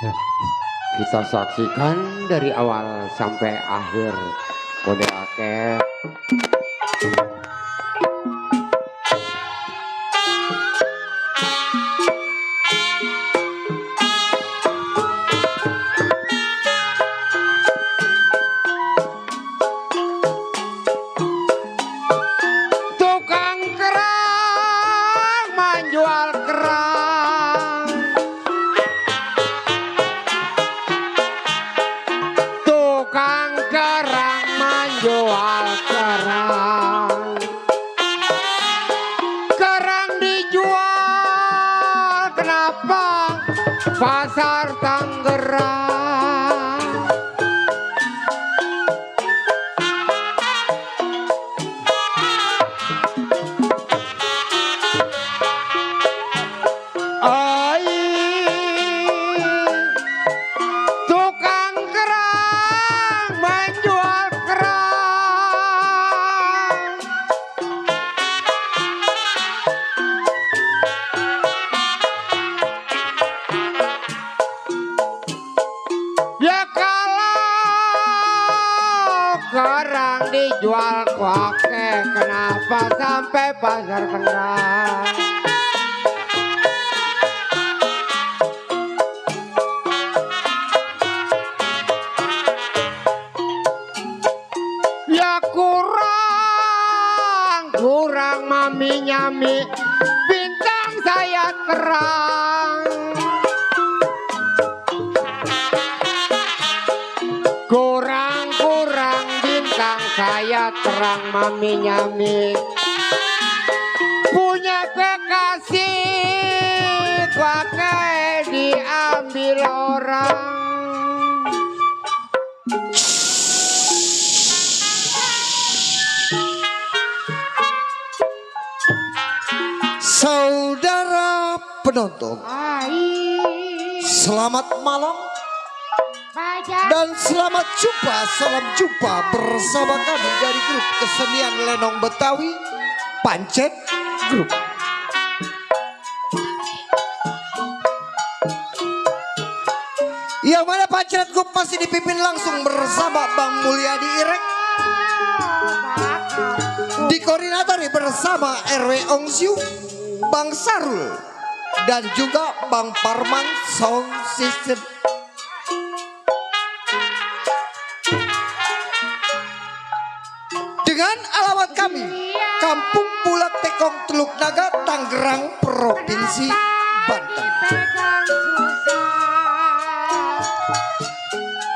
Ya, kita saksikan dari awal sampai akhir kode akeh. Tukang kerang menjual kerang, tukang kerang menjual kerang, kerang dijual kenapa pasar Tangerang. Ai, tukang kerang menjual kerang, ya kalau kerang dijual koke kenapa sampai pasar Tangerang. Ya kurang mami nyami bintang saya terang. Kurang bintang saya terang mami nyami. Punya kekasih pakai diambil orang. Saudara penonton, selamat malam dan selamat jumpa, salam jumpa bersama kami dari grup kesenian Lenong Betawi Pancet Group. Yang mana Pancet Group masih dipimpin langsung bersama Bang Mulyadi Irek, dikoordinatori bersama RW Ongsiu, Bang Sarul, dan juga Bang Parman Sound System. Dengan alamat kami, Kampung Bulak Tekong Teluk Naga, Tangerang, Provinsi Banten.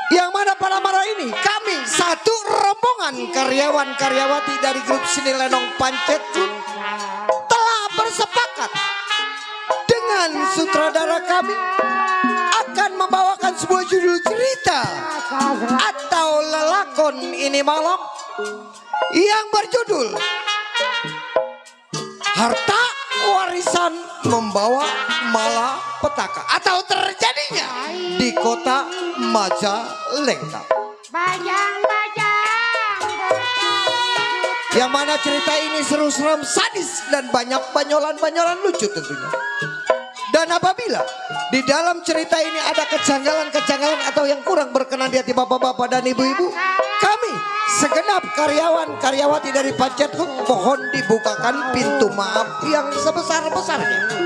Yang mana pada malam ini kami satu rombongan karyawan-karyawati dari grup seni Lenong Pancet Group telah bersepakat dengan sutradara kami akan membawakan sebuah judul cerita atau lelakon ini malam yang berjudul Harta Warisan Membawa Malapetaka atau terjadinya di kota Majalengka. Yang mana cerita ini seru-seram, sadis, dan banyak banyolan-banyolan lucu tentunya. Dan apabila di dalam cerita ini ada kejanggalan-kejanggalan atau yang kurang berkenan di hati bapak-bapak dan ibu-ibu, kami segenap karyawan-karyawati dari Pancet Group mohon dibukakan pintu maaf yang sebesar-besarnya.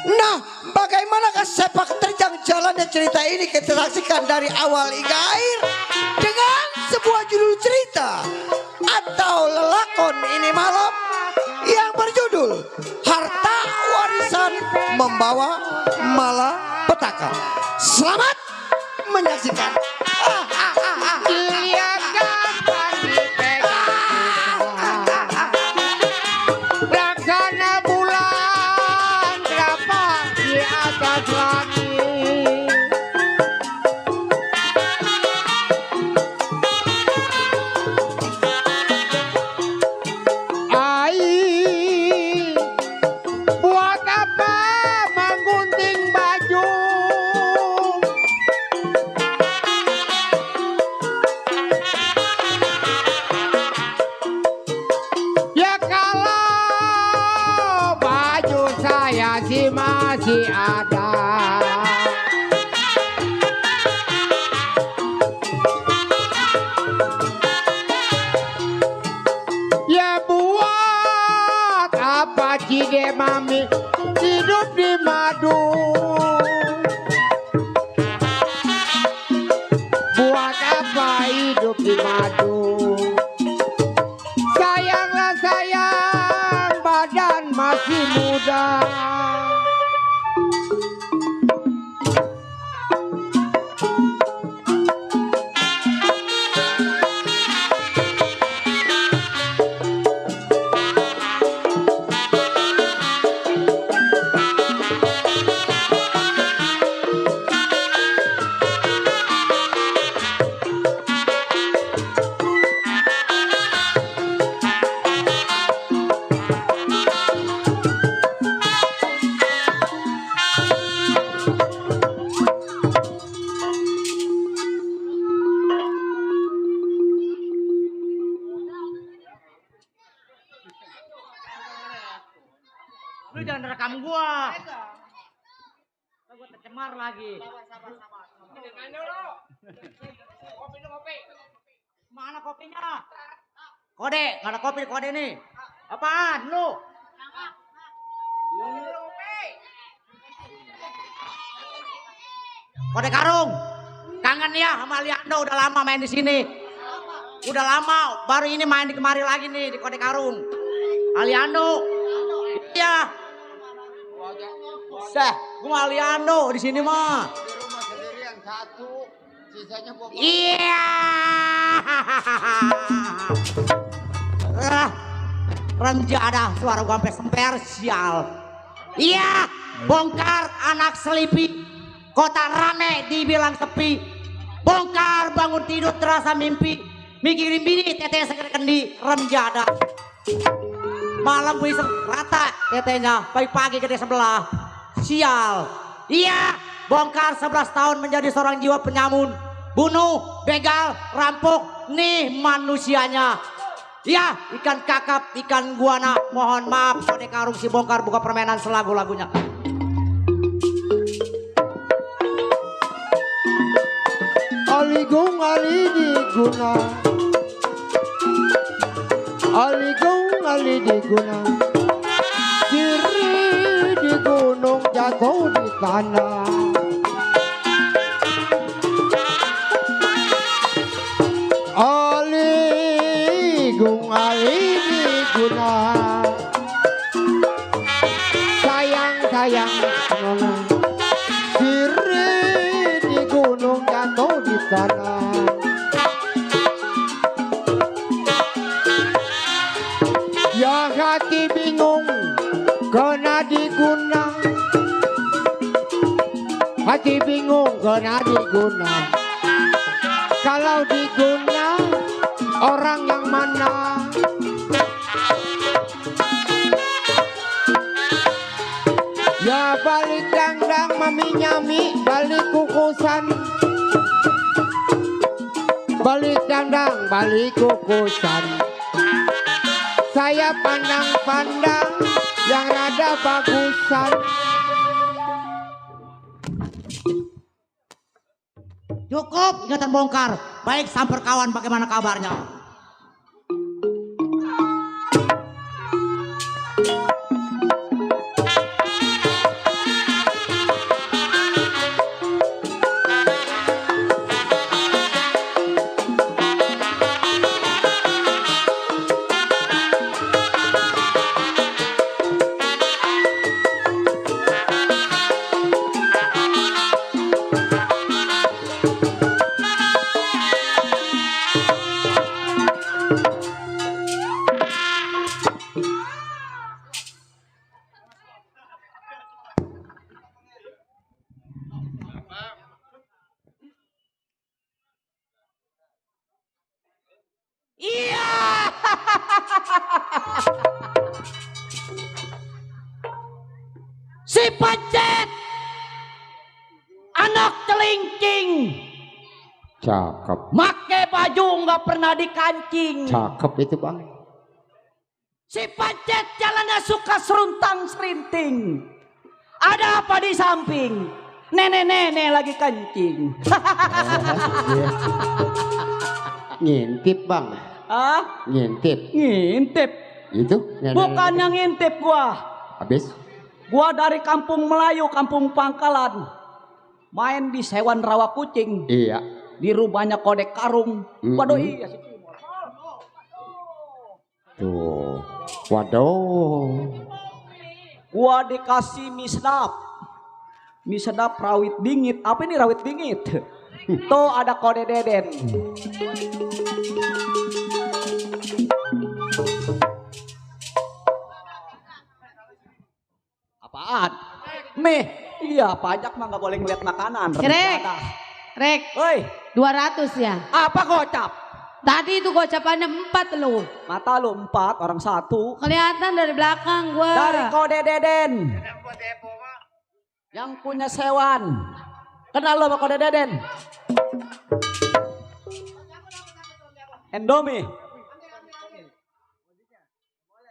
Nah, bagaimanakah sepak terjang jalannya cerita ini kita saksikan dari awal hingga akhir dengan sebuah judul cerita atau lelakon ini malam yang berjudul Harta Warisan Membawa Malapetaka. Selamat menyaksikan. Lihat gambar dipegang, laksana bulan dapat di atas langit. Ai, buat apa menggunting baju? Ya kalau baju saya sih masih ada. mami hidup di madu. Buat apa hidup di madu? Sayanglah sayang, badan masih muda. Lu jangan rekam gua. Gua tercemar lagi. Sabar. Kopi. Mana kopinya? Kode, nggak ada kopi kode nih. Apaan lu? Kode karung. Kangen ya sama Liando, udah lama main di sini. Udah lama, baru ini main di kemari lagi nih di Kode Karung. Aliando. Iya. Gua Aliando di sini mah. Di rumah sendirian satu, sisanya gua. Iya. Remjada suara gua sampai semper sial. Iya, bongkar anak selipi. Kota rame dibilang sepi. Bongkar bangun tidur terasa mimpi. Mikirin bini teteh segera kendi remjada. Malam wiseng rata tetehnya pagi-pagi gede sebelah. Sial. Iya, bongkar 11 tahun menjadi seorang jiwa penyamun. Bunuh, begal, rampok, nih manusianya. Ya, ikan kakap, ikan guana. Mohon maaf, Kode Karung si bongkar buka permainan selagu-lagunya. Aligung ali diguna, aligung ali diguna, kiri di gunung jatuh di tanah. Aligung ali diguna, sayang nona. Kiri di gunung jatuh di sana. Ya hati bingung kena diguna. Hati bingung kena diguna. Kalau diguna orang yang mana? Ya balik dangdang mami nyami, balik kukusan. Balik dangdang, balik kukusan. Saya pandang-pandang yang rada bagusan. Cukup ingatan bongkar. Baik samper kawan, bagaimana kabarnya? Iya. Si Pacet, anak celingking, Cakep. make baju nggak pernah dikancing. Cakep itu bang. Si Pacet jalannya suka seruntang serinting. Ada apa di samping? Nenek-nenek lagi kancing. Ngintip bang. Ah? Ngintip. Ngintip. Itu? Bukan yang ngintip gua. Habis? Gua dari kampung Melayu, kampung Pangkalan. Main di Sewan Rawa Kucing. Iya. Di rumahnya Kode Karung. Waduh iya sih. Tuh. Waduh. Gua dikasih mie sedap. Mie sedap rawit dingit. Apa ini rawit dingit? Tuh ada Kode Deden. Apaan? Mie. Iya, pajak mah nggak boleh ngeliat makanan. Rek, Woi, 200 ya. apa gocap? Tadi itu gocapannya 4 lu. Mata lu 4, orang 1. Kelihatan dari belakang gua. Dari Kode Deden. Yang punya Sewan. Kenal lo sama Kode Deden? Endomi.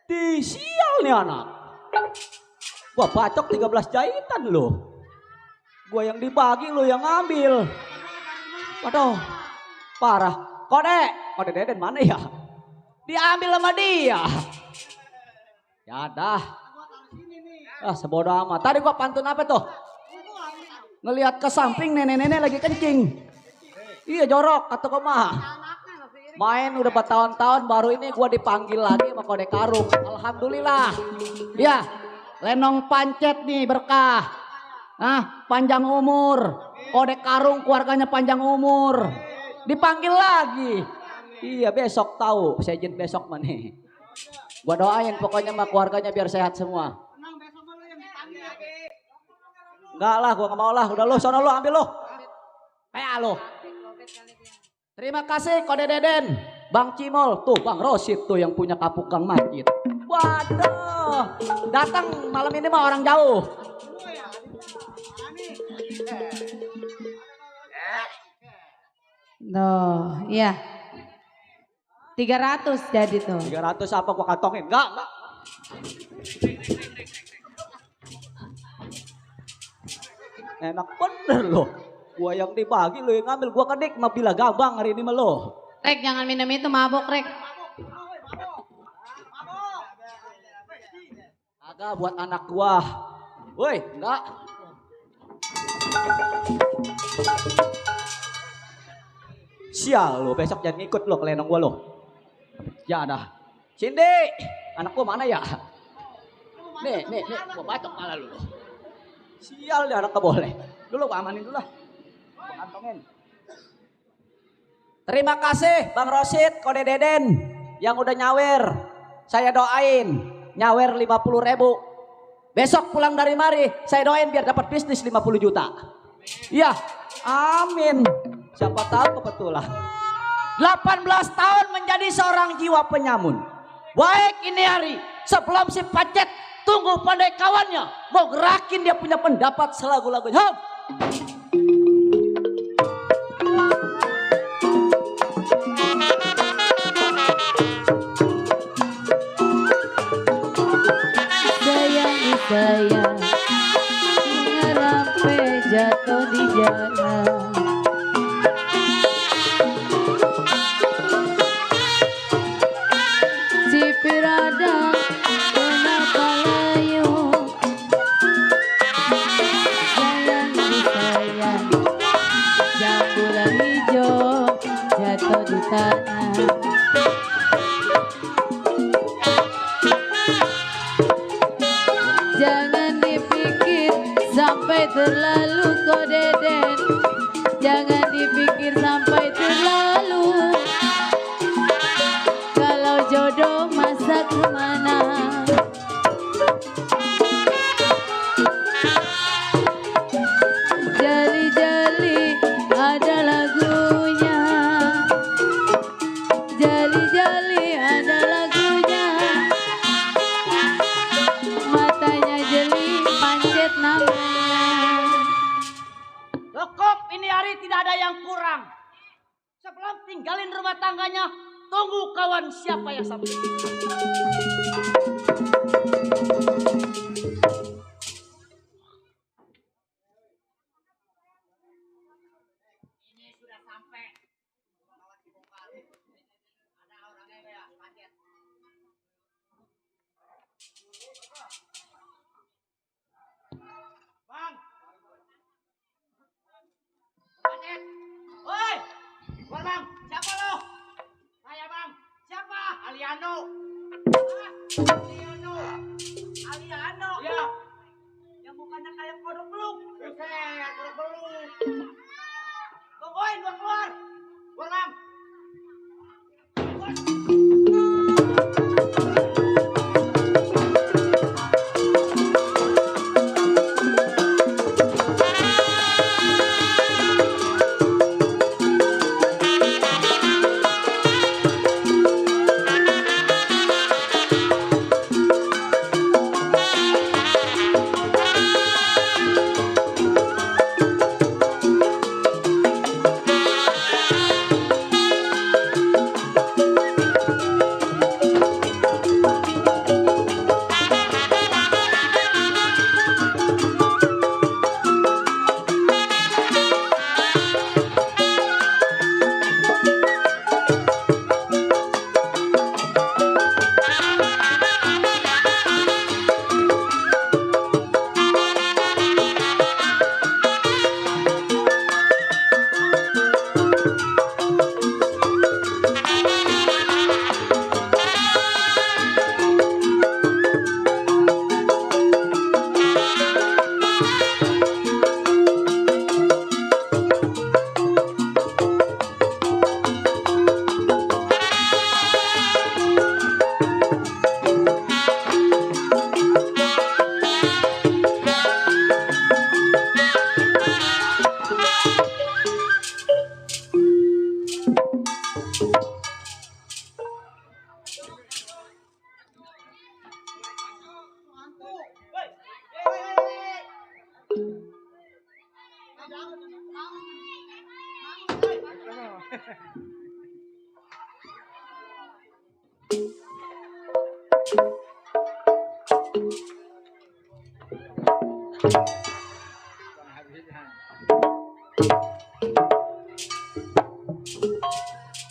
Di sial nih anak. Gua bacok 13 jahitan lo. Gua yang dibagi lo yang ngambil. Waduh, parah. Kode Deden mana ya? Diambil sama dia. Ya dah. Sebodoh amat. Tadi gua pantun apa tuh? Ngelihat ke samping nenek-nenek lagi kencing. Iya jorok atau kemah. Main udah bertahun-tahun baru ini gua dipanggil lagi sama Kode Karung. Alhamdulillah. Ya, lenong pancet nih berkah. Panjang umur. Kode Karung keluarganya panjang umur. Dipanggil lagi. Iya besok tahu. Saya izin besok mana. Gua doain pokoknya sama keluarganya biar sehat semua. Enggak lah, gua nggak mau lah. Udah lo, sono lo, ambil lo. Kayak lo. Terima kasih Kode Deden, Bang Cimol, tuh Bang Rosid tuh yang punya kapuk Kang Majid. Waduh, datang malam ini mah orang jauh. Tuh, iya. 300 jadi tuh. 300 apa gua kantongin? Enggak. Enak bener loh. Gua yang dibagi lo yang ngambil. Gua kedik mah bila gabang hari ini mah lo. Rek jangan minum itu mabok Rek. Agak buat anak gua. Woi, enggak. Sial lo, besok jangan ikut lo ke lenong gua lo. Ya dah. Cindy, anak gua mana ya? Nih, gua bacok malah lu. Sial dia anak gak boleh. Dulu gua amanin dulu lah. Gua kantongin. Terima kasih Bang Rosid, Kode Deden yang udah nyawer. Saya doain nyawer 50.000. Besok pulang dari mari, saya doain biar dapat bisnis 50 juta. Iya, amin. Siapa tahu kebetulan. 18 tahun menjadi seorang jiwa penyamun. Baik ini hari sebelum si Pacet tunggu pandai kawannya mau gerakin dia punya pendapat selagu-lagunya. Sayang ngerampe jatuh di jalan. Si piradang kenapa layu. Sayang disayang jambulan hijau jatuh di tanah. Jangan dipikir sampai terlalu Kode Den. Jangan dipikir sampai terlalu. Kalau jodoh masa kemana. Jali-jali ada lagunya. Jali-jali ada lagunya. Matanya jeli pancet namanya. Cukup ini hari tidak ada yang kurang. Sebelum tinggalin rumah tangganya, tunggu kawan siapa yang sampai. Ini sudah sampai. Ada orangnya ya, Pacet. Aliano. Aliano. Ya. Yang mukanya kayak kodok belum. Buset, kodok belum. Tungguin, gua keluar. Pulang.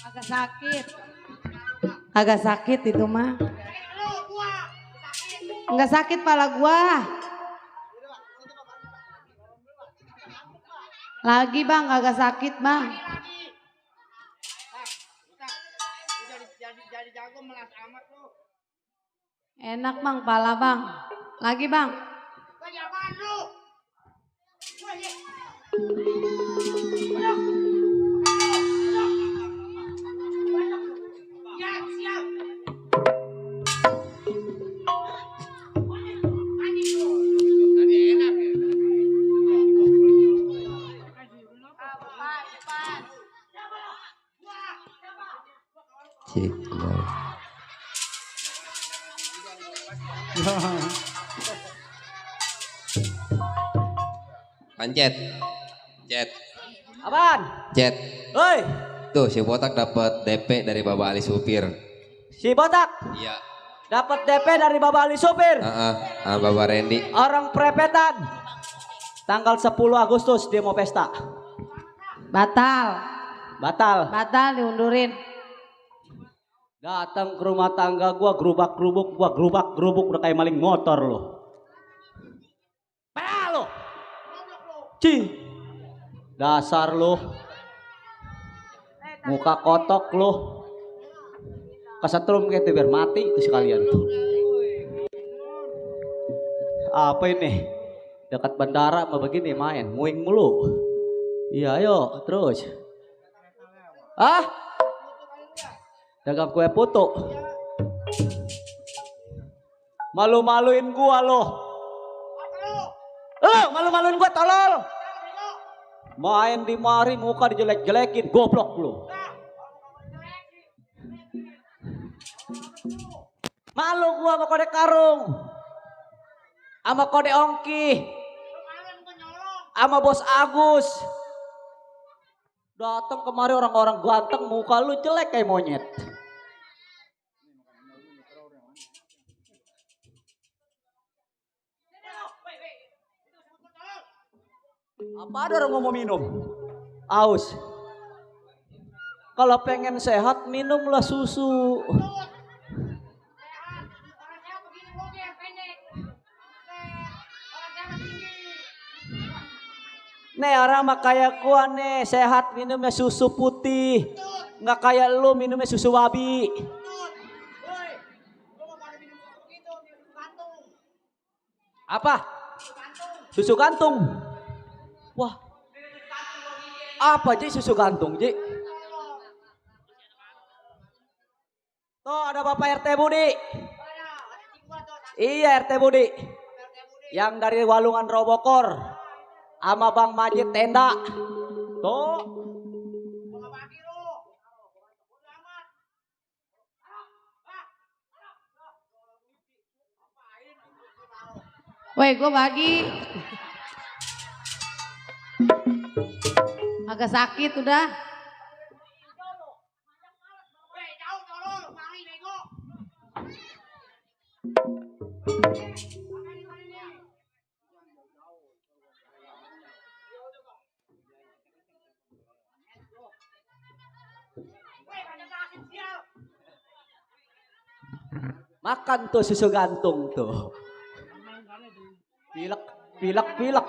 Agak sakit. Agak sakit itu mah. Enggak sakit pala gua. Lagi bang, agak sakit bang. Jadi jago melas amat lu. Enak bang, pala bang. Lagi bang. Lagi apaan lu? Pancet, Cet, Apaan? Cet. Hei, Tuh si botak dapat DP dari Baba Ali supir. si botak Iya. dapat DP dari Baba Ali supir. Baba Randy. Orang prepetan. Tanggal 10 Agustus dia mau pesta. Batal. Batal. Batal diundurin. Datang ke rumah tangga gua gerubak-gerubuk, udah kayak maling motor lo. Pala lo. Ci. Dasar lo. Muka kotok lo. Kesetrum gitu biar mati itu sekalian tuh. Apa ini? Dekat bandara apa begini main, nguing mulu. Iya ayo terus. Ah? Dagang kue putu. Malu-maluin gua lo. Malu-maluin gua tolol. Main di mari muka dijelek-jelekin, goblok lo. Malu gua sama kode karung. Sama kode ongki. Sama bos Agus. Datang kemari orang-orang ganteng, muka lu jelek kayak monyet. Apa ada orang mau minum? Aus. Kalau pengen sehat minumlah susu. Nih orang mah kayak gua nih sehat minumnya susu putih. Nggak kayak lu minumnya susu babi. Apa? Susu gantung. Wah. Apa Ji susu gantung Ji? Tuh ada Bapak RT Budi. Iya RT Budi. Yang dari Walungan Robokor. Sama Bang Majid Tenda. Tuh. Woi, gue bagi. Agak sakit udah. Makan tuh susu gantung tuh. Pilek.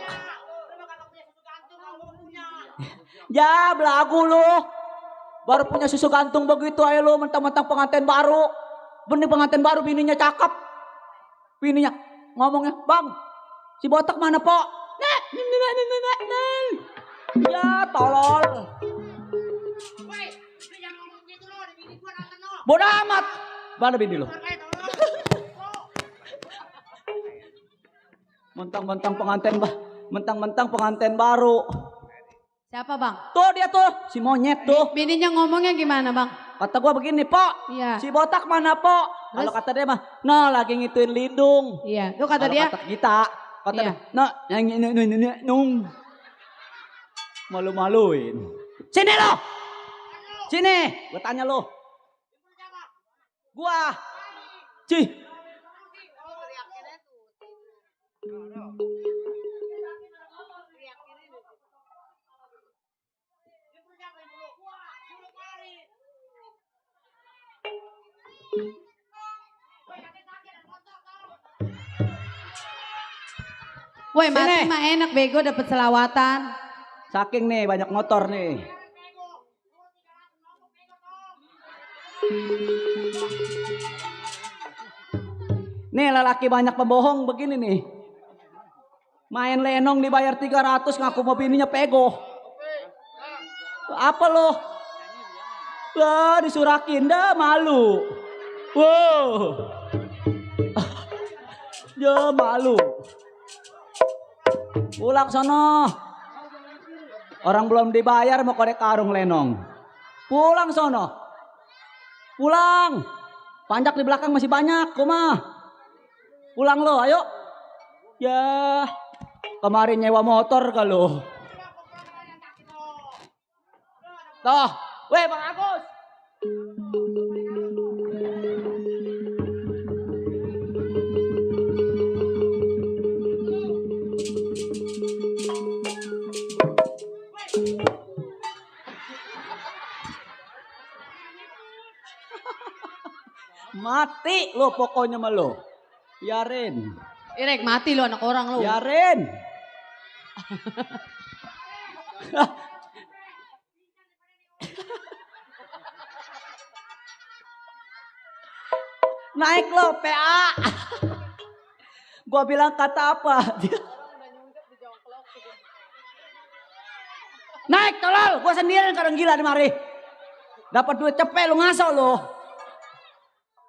Ya belagu lu. Baru punya susu gantung begitu ayo lu mentang-mentang pengantin baru. Benih pengantin baru bininya cakep. Bininya ngomongnya, "Bang, si botak mana, Pok?" Ya tolol. Bodoh amat. Mana bini lu? Mentang-mentang pengantin baru. Siapa bang? Tuh dia tuh, si monyet tuh. Bininya ngomongnya gimana bang? Kata gua begini, "Pok, Iya. si botak mana, Pok?" Kalau kata dia mah, "Nah, lagi ngituin lindung." Iya. Itu kata Kalau dia. kata kita, kata Iya. dia, "Nah, yang nung." Malu-maluin. Sini lo. Sini, gua tanya lo. Gua. Cih. Woi, mati Sini. mah enak bego dapat selawatan. Saking nih banyak motor nih. Nih lelaki banyak pembohong begini nih. Main lenong dibayar 300 ngaku mau bininya pego. Apa lo? Wah disurakin dah malu. Wow. Ya malu. Pulang sono. Orang belum dibayar mau korek karung lenong. Pulang sono. Pulang. Panjak di belakang masih banyak, kumah. Pulang lo, ayo. Ya, kemarin nyewa motor kalau. Toh, weh Bang Agus. Mati lo pokoknya mah lo. Biarin. Irek mati lo anak orang lo. Biarin. Naik lo PA. Gua bilang kata apa? Naik tolol, gua sendirian kadang gila di mari. Dapat duit cepet lu ngaso lo.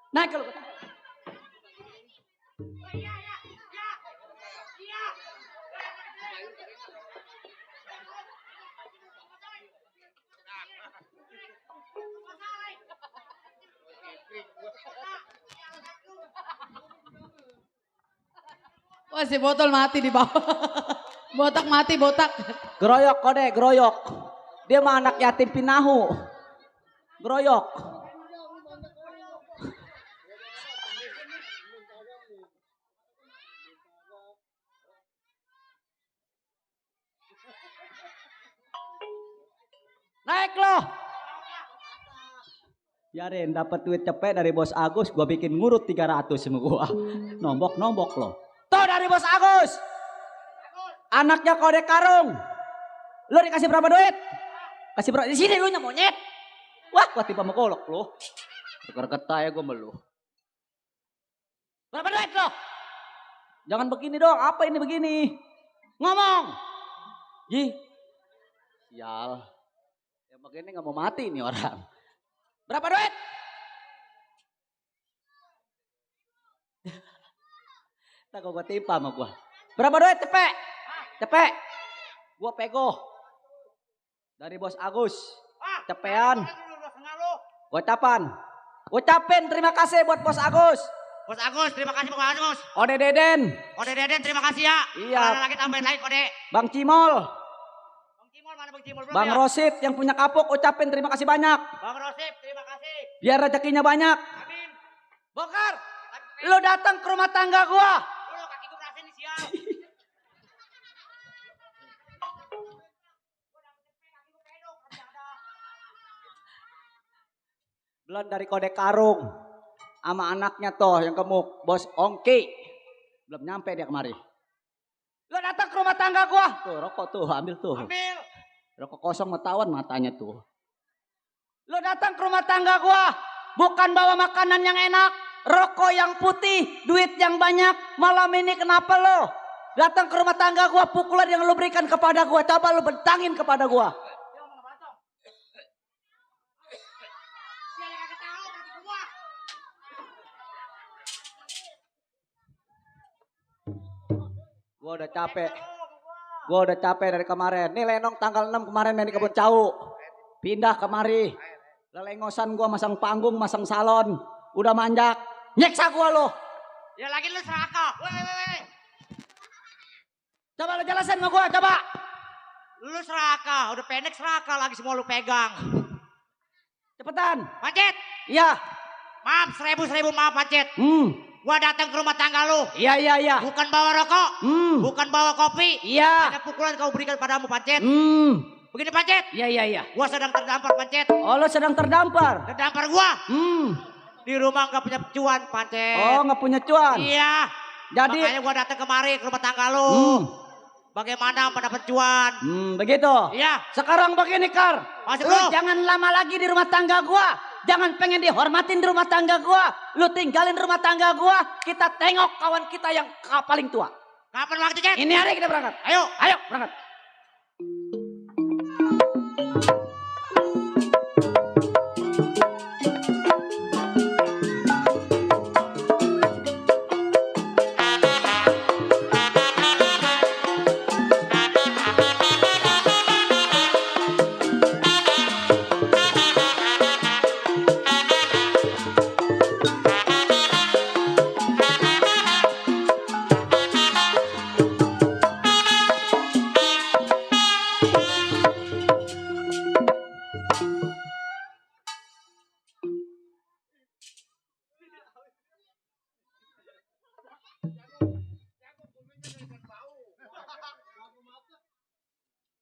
Naik kalau Wah si botol mati di bawah. Botak mati botak. Geroyok kode, geroyok. Dia mah anak yatim pinahu. Geroyok. Naik loh. Biarin dapat duit cepet dari Bos Agus, gua bikin ngurut 300 sama gua. Nombok loh. Tuh dari Bos Agus. Anaknya kode karung. Lu dikasih berapa duit? Kasih berapa? Di sini lu nya monyet. Wah, gua tiba megolok lu. Deker-deker ya gua melu. Berapa duit lo? Jangan begini dong. Apa ini begini? Ngomong. Ji. Sial. Yang begini nggak mau mati nih orang. Berapa duit? Tak gue timpa sama gue. Berapa duit cepet? Cepet. Gue pego. Dari bos Agus. Cepean. Gocapan. Ucapin terima kasih buat bos Agus. Bos Agus, terima kasih Bos Agus. Ode Deden. Kode Deden, terima kasih ya. Iya. Ada lagi tambahin lagi kode. Bang Cimol. Bang Cimol, mana Bang Cimol belum Bang ya? Rosid yang punya kapuk ucapin terima kasih banyak. Bang Rosip, terima kasih. Biar rezekinya banyak. Amin. Bongkar. Lu datang ke rumah tangga gua. Lu kaki gue berasin nih sial. Belum dari kode karung. Sama anaknya toh yang gemuk. Bos Ongki. Belum nyampe dia kemari. Lu datang ke rumah tangga gua. Tuh rokok tuh ambil tuh. Ambil. Rokok kosong metawan matanya tuh. Lu datang ke rumah tangga gua. Bukan bawa makanan yang enak. Rokok yang putih. Duit yang banyak. Malam ini kenapa lo? Datang ke rumah tangga gua. Pukulan yang lu berikan kepada gua. Coba lu bentangin kepada gua. Gua udah capek. Gua udah capek dari kemarin. Nih Lenong tanggal 6 kemarin main di Kebun Cau. Pindah kemari. Lelengosan gua masang panggung, masang salon. Udah manjak. Nyeksa gua lo. Ya lagi lu serakah. Weh. Coba lo jelasin sama gua, coba. Lu serakah, udah pendek serakah lagi semua lu pegang. Cepetan. Pancet. Iya. Maaf, seribu maaf Pancet. Gua datang ke rumah tangga lu. Iya. Bukan bawa rokok. Bukan bawa kopi. Iya. Ada pukulan kau berikan padamu Pancet. Begini Pancet. Iya. Gua sedang terdampar Pancet. Oh lo sedang terdampar. Terdampar gua. Di rumah nggak punya cuan Pancet. Oh nggak punya cuan. Iya. Jadi. Makanya gua datang kemari ke rumah tangga lu. Bagaimana mendapat cuan? Begitu. Iya. Sekarang begini Kar. Masuk Lu lu. jangan lama lagi di rumah tangga gua. Jangan pengen dihormatin di rumah tangga gua. Lu tinggalin rumah tangga gua. Kita tengok kawan kita yang paling tua. Kapan waktu Cet? Ini hari kita berangkat. Ayo. Berangkat.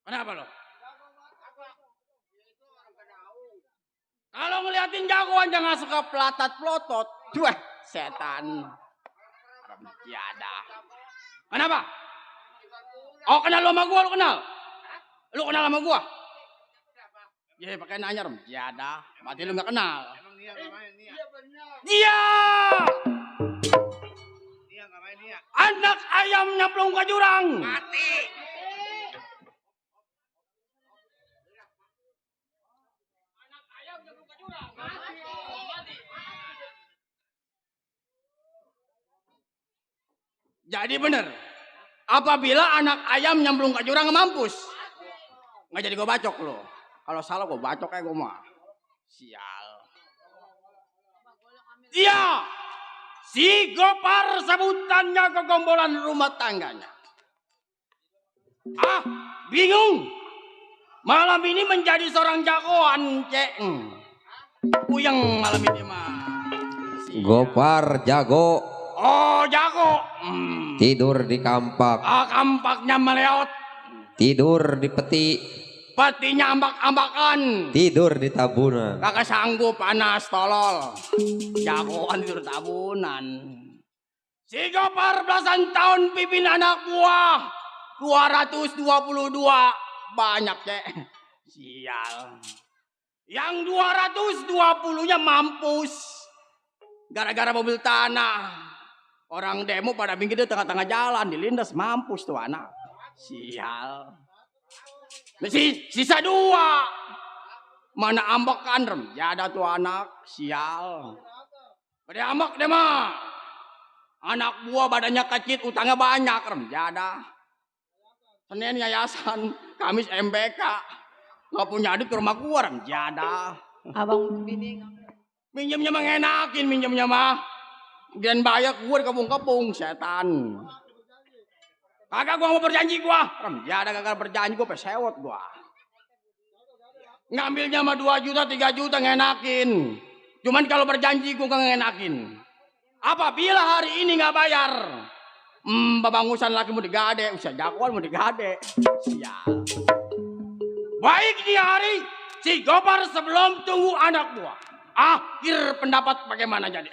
Kenapa lo? Kalau ngeliatin jagoan jangan suka pelatat-pelotot. Wah, setan. Orang tiada. Kenapa? Oh, kenal lo sama gua, lo kenal? Lo kenal sama gua? Ya, pakai nanya rom. Tiada. Berarti lo nggak kenal. Dia. Anak ayam nyemplung ke jurang. Mati. Jadi bener, apabila anak ayam nyemplung ke jurang mampus, nggak jadi gue bacok lo. Kalau salah gue bacok kayak gue mah. Sial. Iya, si Gopar sebutannya kegombolan rumah tangganya. Ah, bingung. Malam ini menjadi seorang jagoan, Cek. Puyeng malam ini mah. Gopar jago. Oh, jago. Tidur di kampak. Ah, kampaknya meleot. Tidur di peti. Petinya ambak-ambakan. Tidur di tabunan. Kakak sanggup panas tolol. Jagoan tidur tabunan. Si Gopar belasan tahun pimpin anak buah. 222. Banyak, Cek. Sial. Yang 220-nya mampus. Gara-gara mobil tanah. Orang demo pada minggir di tengah-tengah jalan, dilindas mampus tuh anak. Sial. Sisa 2. Mana ambek kan rem? Ya ada tuh anak, sial. Pada ambek deh mah. Anak buah badannya kecil, utangnya banyak rem. Ya ada. Senin yayasan, Kamis MBK. Nggak punya adik ke rumah gua rem. Ya ada. Abang bini Minjemnya mah ngenakin, minjemnya mah. Dan bayar gua di kepung-kepung, setan. Kagak gua mau berjanji gua. Rem, ya ada kagak berjanji gua pesewot gua. Ngambilnya mah 2 juta, 3 juta ngenakin. Cuman kalau berjanji gua gak ngenakin. Apabila hari ini nggak bayar, babangusan laki mau digade, usia jagoan mau digade. Sial. Baik di hari si Gopar sebelum tunggu anak buah. Akhir pendapat bagaimana jadi?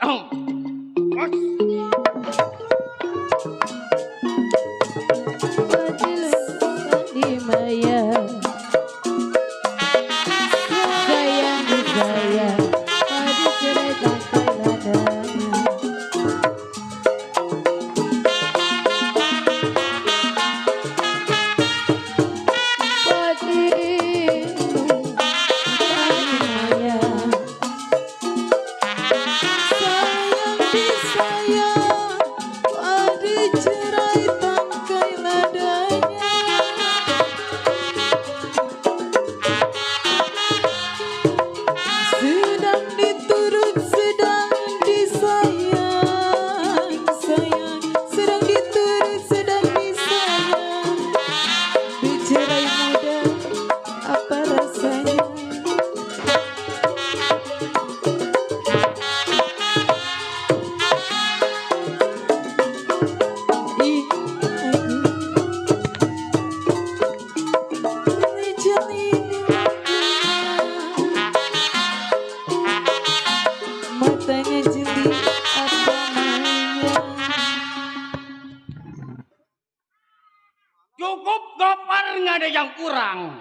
Cukup Gopar, nggak ada yang kurang.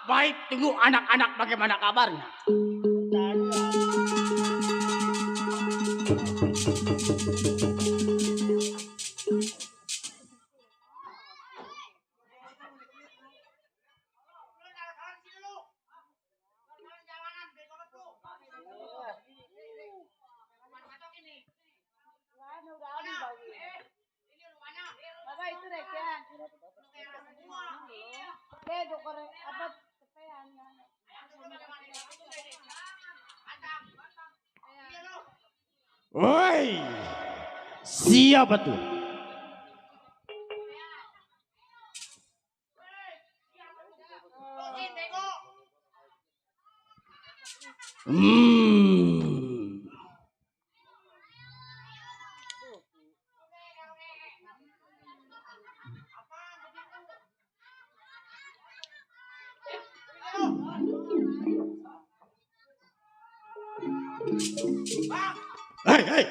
Baik, tunggu anak-anak bagaimana kabarnya. Woi, siapa tuh? Hei.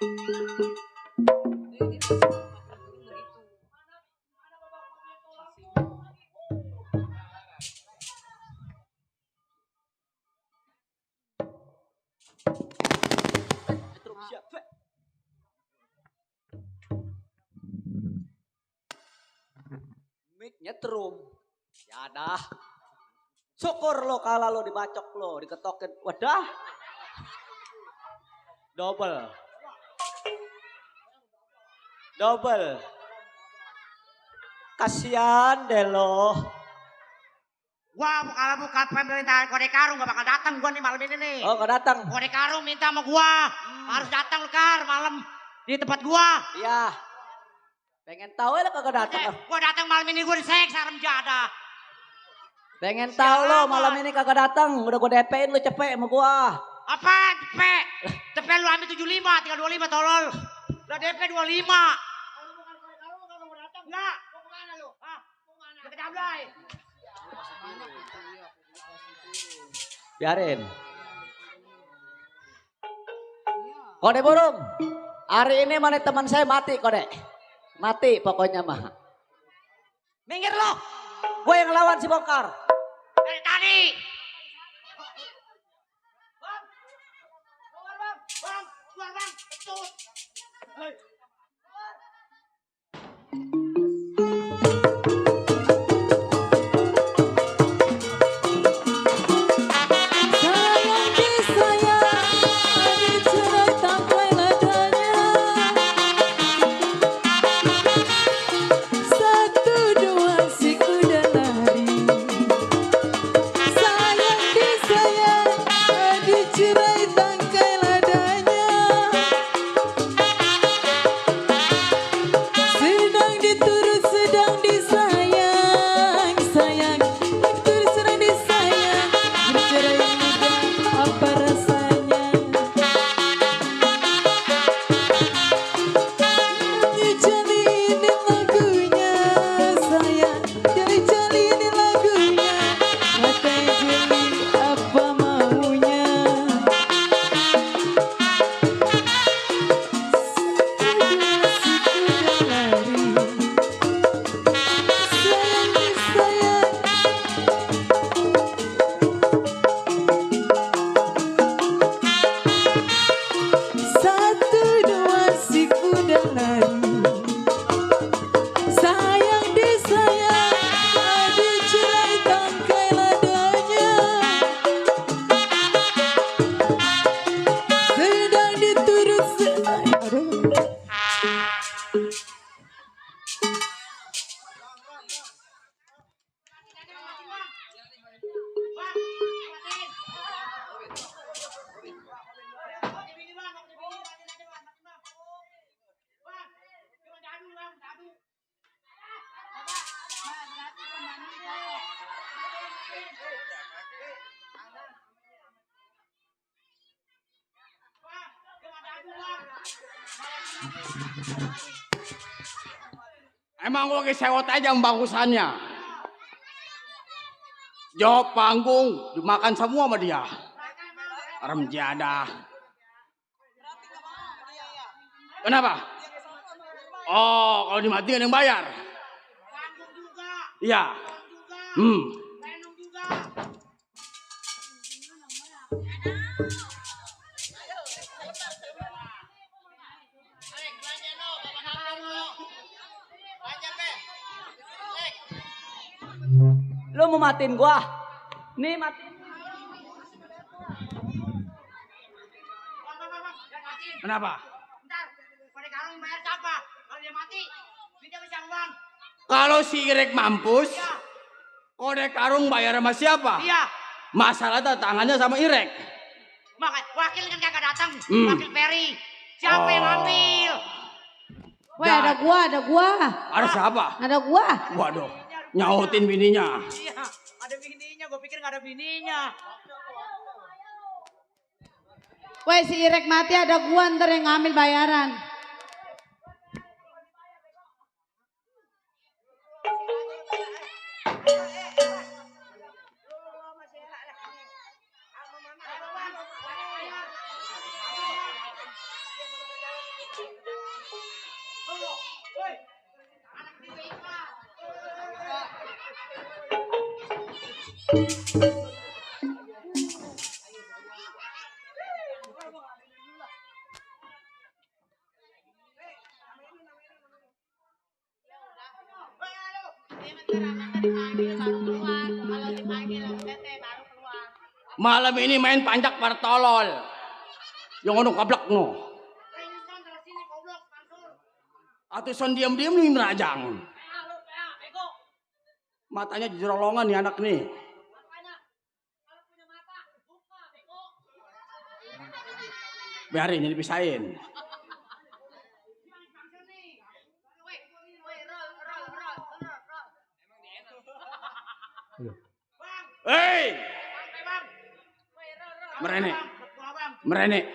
Mik nyetrum. Ya dah. Syukur lo kalau lo dibacok lo, diketokin. Wadah. Double. Double. Kasihan deh lo. Gua kalau buka pemerintahan Kode Karung gak bakal datang gua nih malam ini nih. Oh gak datang. Kode Karung minta sama gua. Harus datang lu Kar malam di tempat gua. Iya. Pengen tahu ya lo kagak datang. Gua datang malam ini gua disek sarem jadah. Pengen tahu lo malam ini kagak datang. Udah gue DP-in lo cepet sama gua. Apa cepet? Cepet lu ambil 75, tinggal 25 tolol. Udah DP 25. Enggak. Mau kemana lu? Hah? Mau kemana? Ke Jablay. Biarin. Kode burung. Hari ini mana teman saya mati kode. Mati pokoknya mah. Minggir lo. Gue yang lawan si Bongkar. Dari tadi. Bang. Keluar bang. Bang. Keluar bang. Ketut. Emang gua sewot aja bangkusannya. Jawab panggung, dimakan semua sama dia. Rem jadah. Kenapa? Oh, kalau dimatiin yang bayar. Iya. Lo mau matiin gua? Nih matiin. Kenapa? Bentar, Kode Karung bayar siapa? Kalau dia mati, dia bisa uang. Kalau si Irek mampus, Kode Karung bayar sama siapa? Iya. Masalah tangannya sama Irek. Maka wakil kan kagak datang, wakil Peri. Siapa yang ambil? Weh, ada gua, ada gua. Ada siapa? Ada gua. Waduh, nyautin bininya. Iya, ada bininya. Gue pikir gak ada bininya. Weh, si Irek mati ada gua ntar yang ngambil bayaran. Malam ini main panjak partolol. Yang ono kablak no. Atau son diam-diam nih nerajang. Matanya jerolongan nih anak nih. Biarin ini dipisahin. Hei! Merene.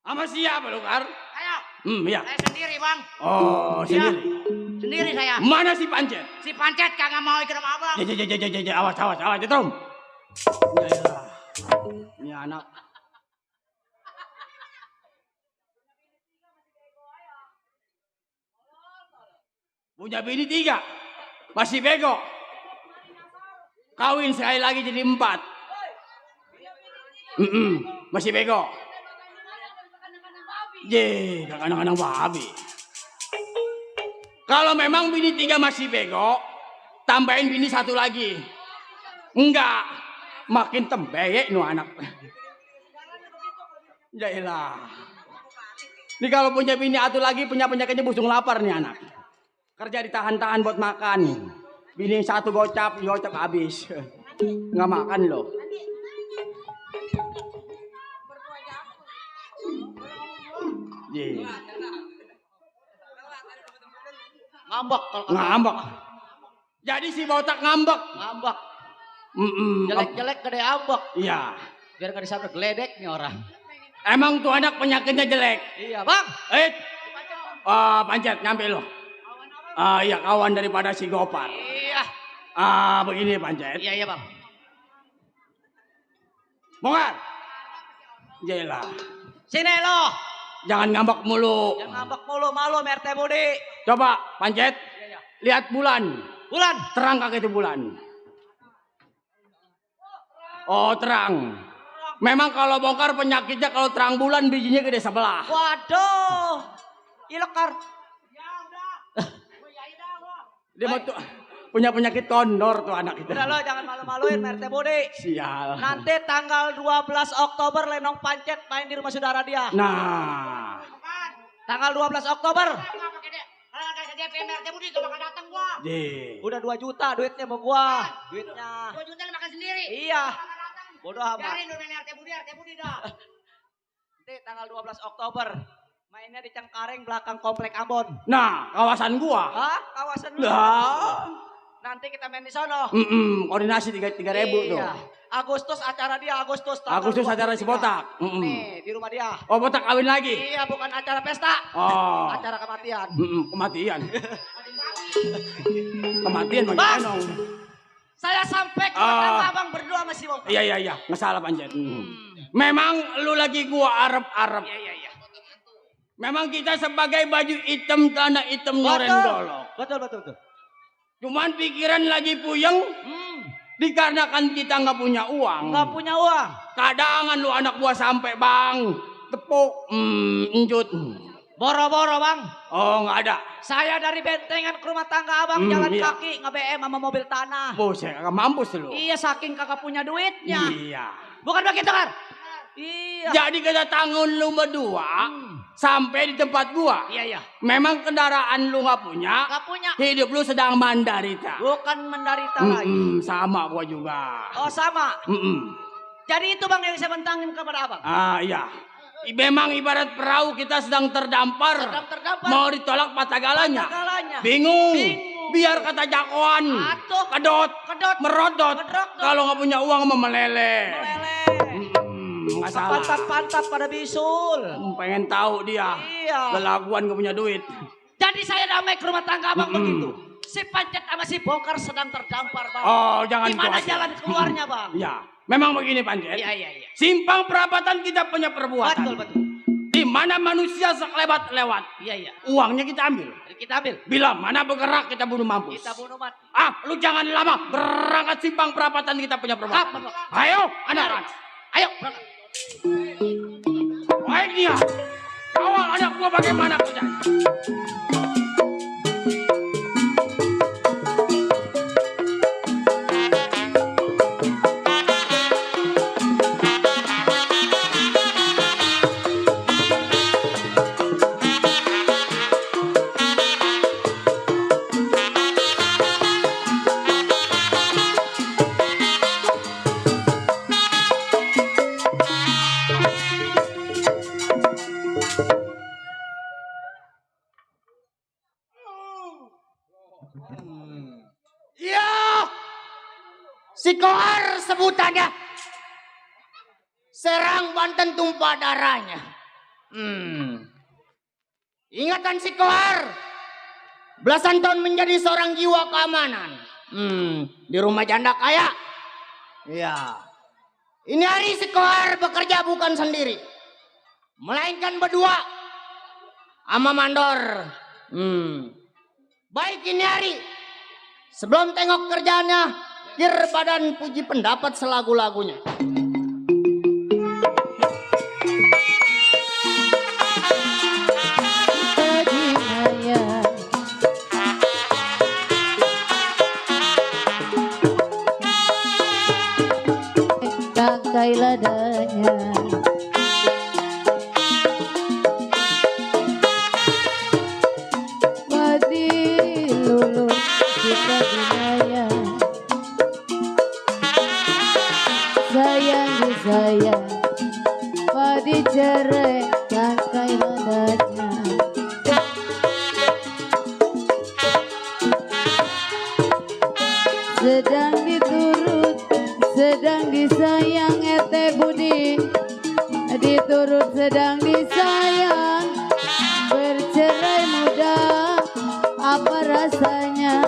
Sama siapa lu, Kar? Saya. Iya. Saya sendiri, Bang. Oh, sendiri. Sendiri saya. Mana si Pancet? Si Pancet kagak mau ikut sama Abang. Awas, Jetrom. Yaelah. Ini anak. Punya bini 3. Masih bego. Kawin sekali lagi jadi 4. Masih bego. Kadang-kadang babi. Kalau memang bini 3 masih bego, tambahin bini 1 lagi. Enggak, makin tembeyek nu anak. Yaelah. Ini kalau punya bini 1 lagi, punya penyakitnya busung lapar nih anak. Kerja ditahan-tahan buat makan. Bini 1 gocap habis. Nggak makan loh. Ngambek. Jadi si botak ngambek. Jelek-jelek gede ambek. Iya. Biar gak disabrak geledek nih orang. Emang tuh anak penyakitnya jelek. Iya, Bang. Pancet nyampe lo. Iya, kawan daripada si Gopar. Iya. Begini Pancet. Iya, Bang. Bongkar. Jelah. Sini lo. Jangan ngambek mulu. Jangan ngambek mulu, malu Merte Budi. Coba Pancet. Iya. Lihat bulan. Bulan. Terang kagak itu bulan? Oh, terang. Memang kalau bongkar penyakitnya kalau terang bulan bijinya gede sebelah. Waduh. Ilekar. Dia mau punya penyakit kondor tuh anak itu. Udah lo jangan malu-maluin Merte Budi. Sial. Nanti tanggal 12 Oktober Lenong Pancet main di rumah saudara dia. Nah. Tanggal 12 Oktober. Udah 2 juta duitnya sama gua. Duitnya. 2 juta makan sendiri. Iya. Bodoh amat. Biarin dulu RT Budi dah. Nanti tanggal 12 Oktober. Mainnya di Cengkareng belakang Komplek Ambon. Nah, kawasan gua. Hah? Kawasan lu? Lah. Nanti kita main di sono. Koordinasi 3.000 tuh. Iya. Agustus acara dia, Agustus acara si botak. Nih, di rumah dia. Oh, botak kawin lagi? Iya, bukan acara pesta. Oh. Acara kematian. Kematian. Kematian bagaimana? Saya sampai ke abang berdua sama si Bopak. Iya. Nggak salah Pancet. Memang lu lagi gua arep-arep. Iya. Memang kita sebagai baju hitam, tanah hitam, nyoren golok. Betul. Cuman pikiran lagi puyeng. Dikarenakan kita nggak punya uang. Nggak punya uang. Kadangan lu anak buah sampai bang. Tepuk. Enjut. Boro-boro bang. Oh nggak ada. Saya dari Bentengan ke rumah tangga abang jalan kaki nge-BM sama mobil tanah. Buset, kagak mampus lu. Iya saking kagak punya duitnya. Iya. Bukan begitu kan? Iya. Jadi kedatangan lu berdua sampai di tempat gua. Iya. Memang kendaraan lu nggak punya. Nggak punya. Hidup lu sedang menderita. Bukan menderita lagi. Sama gua juga. Oh sama. Jadi itu bang yang saya bentangin kepada abang. Iya. Memang ibarat perahu kita sedang terdampar. Mau ditolak patah galanya. Bingung. Biar kata jagoan. Kedot. Merodot. Kalau nggak punya uang meleleh. Nggak salah. Pantat pada bisul. Pengen tahu dia. Iya. Lelaguan gak punya duit. Jadi saya damai ke rumah tangga abang begitu. Si Pancet sama si Bongkar sedang terdampar bang. Oh jangan. Gimana jalan keluarnya bang? Iya. Memang begini Pancet. Iya. Simpang perapatan kita punya perbuatan. Betul. Di mana manusia lewat. Iya. Uangnya kita ambil. Kita ambil. Bila mana bergerak kita bunuh mampus. Kita bunuh mati. Lu jangan lama. Berangkat simpang perapatan kita punya perbuatan. Ayo, anak Rans. Ayo, berangkat. Baik dia. Kawal anak gua bagaimana kerjanya. Iya, si Kohar sebutannya. Serang Banten tumpah darahnya. Ingatan si Kohar. Belasan tahun menjadi seorang jiwa keamanan. Di rumah janda kaya. Iya. Ini hari si Kohar bekerja bukan sendiri. Melainkan berdua. Sama Mandor. Baik ini hari. Sebelum tengok kerjaannya, kir badan puji pendapat selagu-lagunya. Tangkai ladanya Mati lulu kita dinaya Sayang disayang Padi cerai tangkai ladanya Sedang diturut sedang disayang ete budi diturut sedang disayang bercerai muda apa rasanya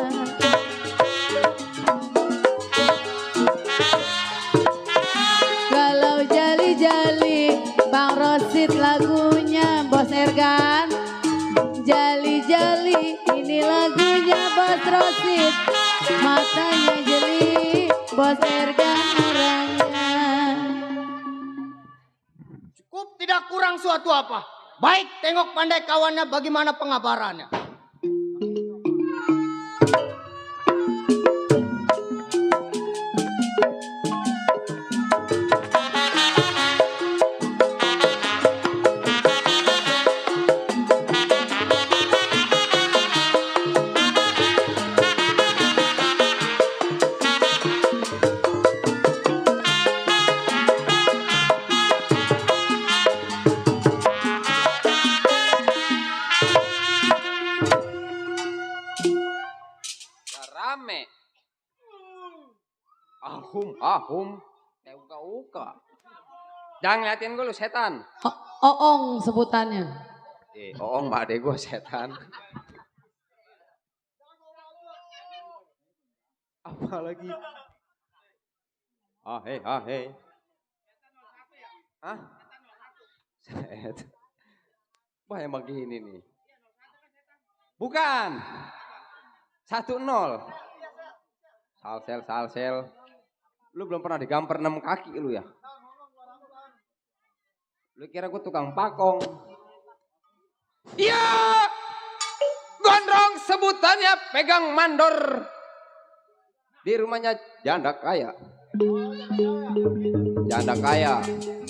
kalau jali-jali Bang Rosid lagunya Bos Ergan jali-jali ini lagunya Bos Rosid matanya jeli Bos Ergan orangnya. Cukup tidak kurang suatu apa. Baik tengok pandai kawannya bagaimana pengabarannya. Rame. Ahum. Uka. Jangan ngeliatin gue lu setan. Oong sebutannya. Oong mbak adek gue setan. Apa lagi? Hei. Hah? Set. Wah yang begini nih. Bukan. 1-0. Salsel. Lu belum pernah digamper 6 kaki lu ya? Lu kira gue tukang pakong? Iya! Gondrong sebutannya pegang mandor. Di rumahnya janda kaya.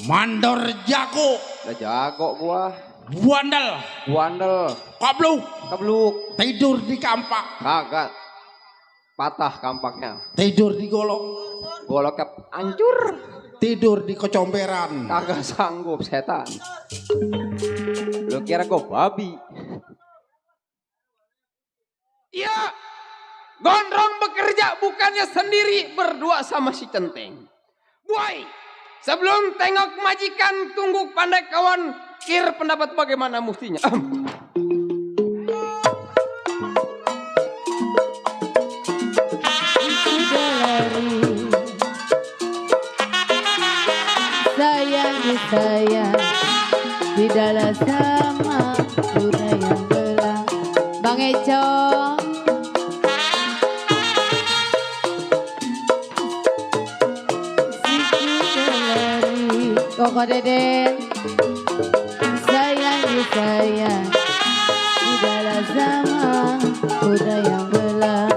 Mandor jago. Udah jago gua. Buandel. Kabluk. Tidur di kampak. Kagak. Patah kampaknya. Tidur di golok. Goloknya hancur. Tidur di kecomberan. Kagak sanggup setan. Lu kira gua babi? Iya. Gondrong bekerja bukannya sendiri, berdua sama si Centeng. Boy, sebelum tengok majikan tunggu pandai kawan, kir pendapat bagaimana mustinya. Sayang disayang di dalam kuda yang belah. Bang Eco. Koko Deden, sayang sayang, udahlah sama kuda yang belah.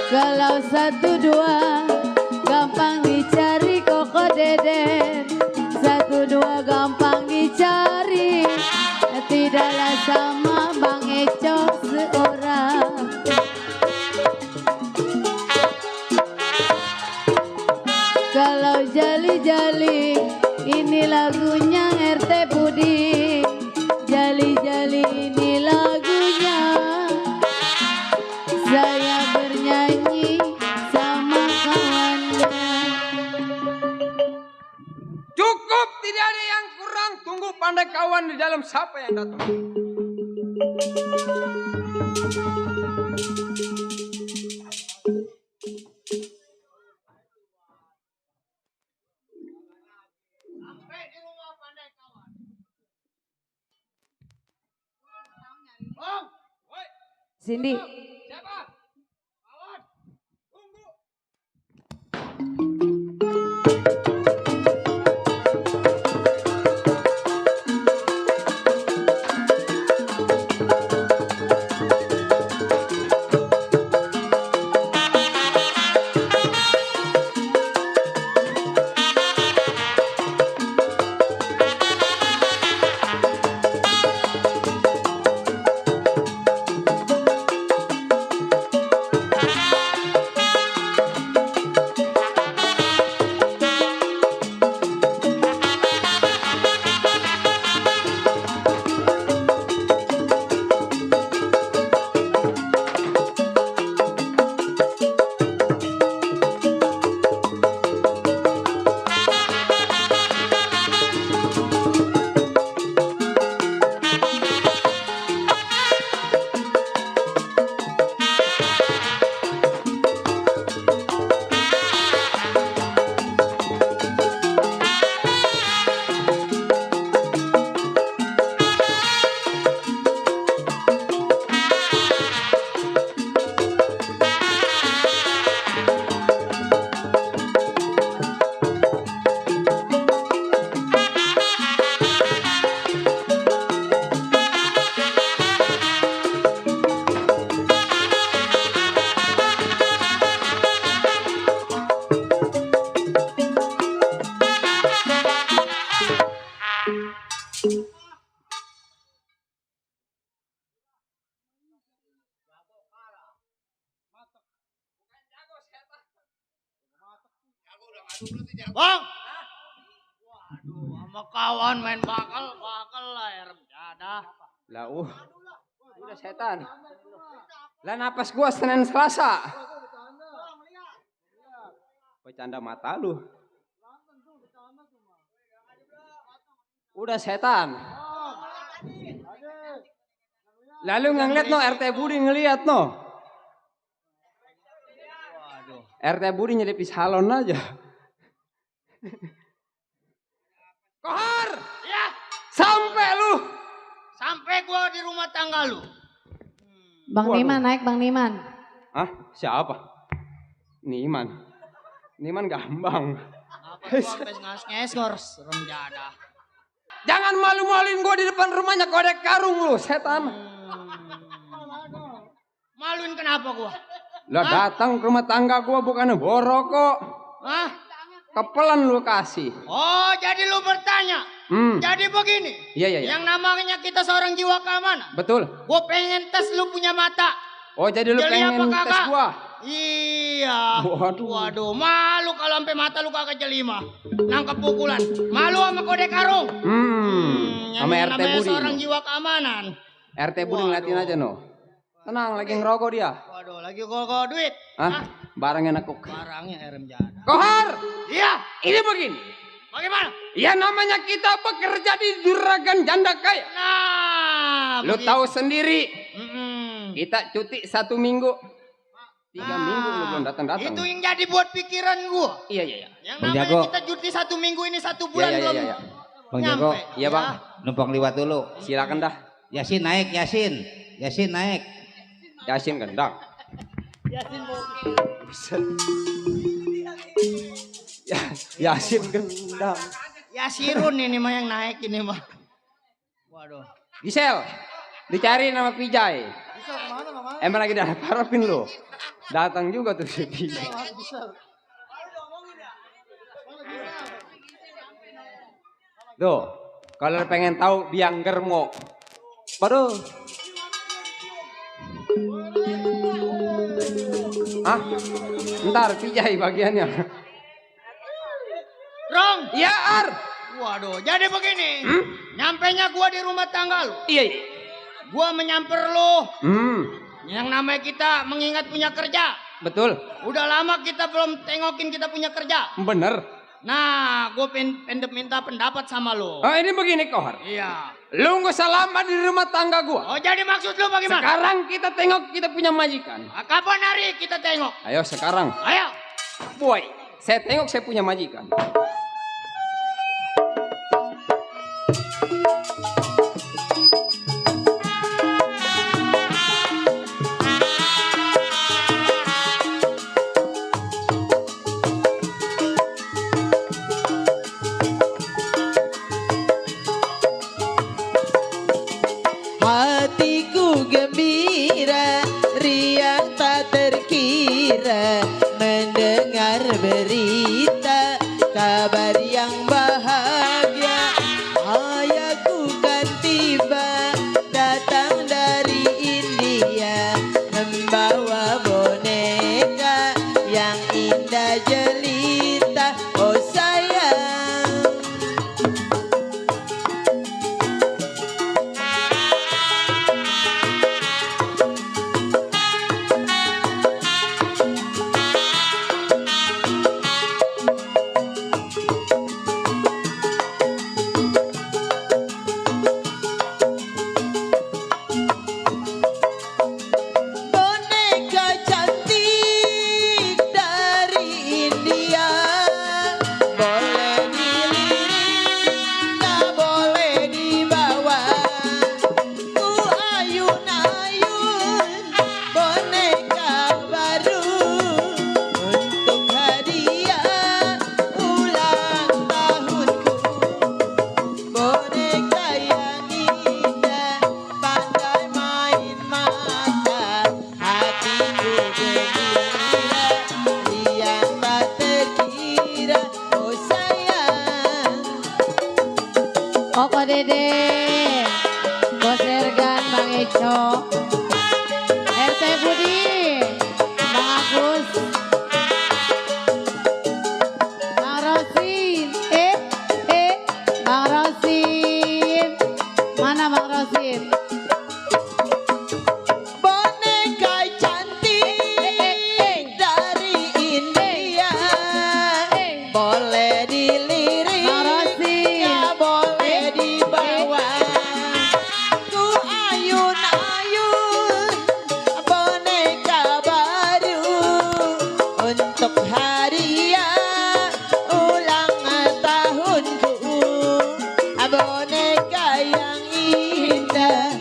Kalau 1, 2 gampang dicari Koko Deden, 1, 2 gampang dicari, tidaklah sama Bang Eco seorang. Kalau jali-jali ini lagunya RT Budi, jali-jali ini lagunya. Saya bernyanyi sama kawannya. Cukup, tidak ada yang kurang. Tunggu pandai kawan di dalam siapa yang datang. Cindy. Siapa? Kawan. Tunggu. Bang. Waduh, sama kawan main bakal lah ya remjada. Lah udah setan. Lah napas gua Senin Selasa. Bercanda mata lu. Udah setan. Lalu ngeliat no RT Budi ngeliat no. RT Budi nyelipis salon aja. Kohar! Ya, Sampai lu. sampai gua di rumah tangga lu. Bang Waduh. Niman naik Bang Niman. Hah? Siapa? Niman. Niman gampang. Apa gua sampai ngas-ngeskor remjada. Jangan malu-maluin gua di depan rumahnya kodek karung lu, setan. Maluin kenapa gua? Lah datang ke rumah tangga gua bukan borok kok. Hah? Kepelan lu kasih. Oh, jadi lu bertanya. Jadi begini. Iya. Yang namanya kita seorang jiwa keamanan. Betul. Gue pengen tes lu punya mata. Oh, jadi lu Jeli pengen apa tes kagak? gua? Iya. Waduh. Malu kalau sampai mata lu kagak jeli mah. Nangkep pukulan. Malu sama kode karung. Sama Yang RT namanya Budi. seorang jiwa keamanan. RT Budi ngeliatin aja no. Tenang, lagi ngerokok dia. Waduh, lagi gol duit. Hah? Barangnya nekuk. Barangnya rem jada. Kohar! Iya. Ini begini. Bagaimana? Ya namanya kita bekerja di juragan janda kaya. Nah, Lu begitu. tahu sendiri. Mm-mm. Kita cuti 1 minggu. 3 minggu lu belum datang-datang. Itu yang jadi buat pikiran gua. Iya. Yang Bang namanya Jago. kita cuti 1 minggu ini 1 bulan belum Bang nyampe. Jago, Iya, Bang. numpang liwat dulu. Silakan dah. Yasin naik, Yasin. Yasin naik. Yasin gendang. Yasin gendang. Ya Sirun ini mah yang naik ini mah. Waduh. Gisel, dicari nama Pijay. Emang lagi harapin lo. Datang juga tuh si Pijay. Tuh, kalau pengen tahu biang germo. Waduh. Ah, ntar Pijay bagiannya. Rong. Iya, Ar. Waduh, jadi begini. Nyampenya gua di rumah tangga lu. Iya. Gua menyamper lu. Yang namanya kita mengingat punya kerja. Betul. Udah lama kita belum tengokin kita punya kerja. Bener. Nah, gue pengen minta pendapat sama lu. Oh, ini begini, Kohar. Iya. Lu nggak usah lama di rumah tangga gua. Oh, jadi maksud lu bagaimana? Sekarang kita tengok kita punya majikan. Nah, kapan hari kita tengok? Ayo sekarang. Ayo. Boy, saya tengok saya punya majikan. Hatiku gembira, riang tak terkira mendengar berita kabar yang bahagia. Ayahku kan tiba datang dari India membawa boneka yang indah jelita. Oh sayang, boneka cantik dari India, boleh dilirik, tak boleh dibawa. Ku ayun-ayun boneka baru untuk hadiah ulang tahunku. Boneka yang indah, pandai main mata, hatiku gembira, riang tak terkira. Oh sayang, Koko Dede, Bos Ergan, Bang Eco, RT Budi, Bang Agus, Bang Rosin, Bang Rosin, mana Bang Rosin? boneka cantik dari India, boleh dilirik, Bang Rosin. tak boleh dibawa. Ku ayun-ayun boneka baru untuk hadiah ulang tahunku. Boneka yang indah,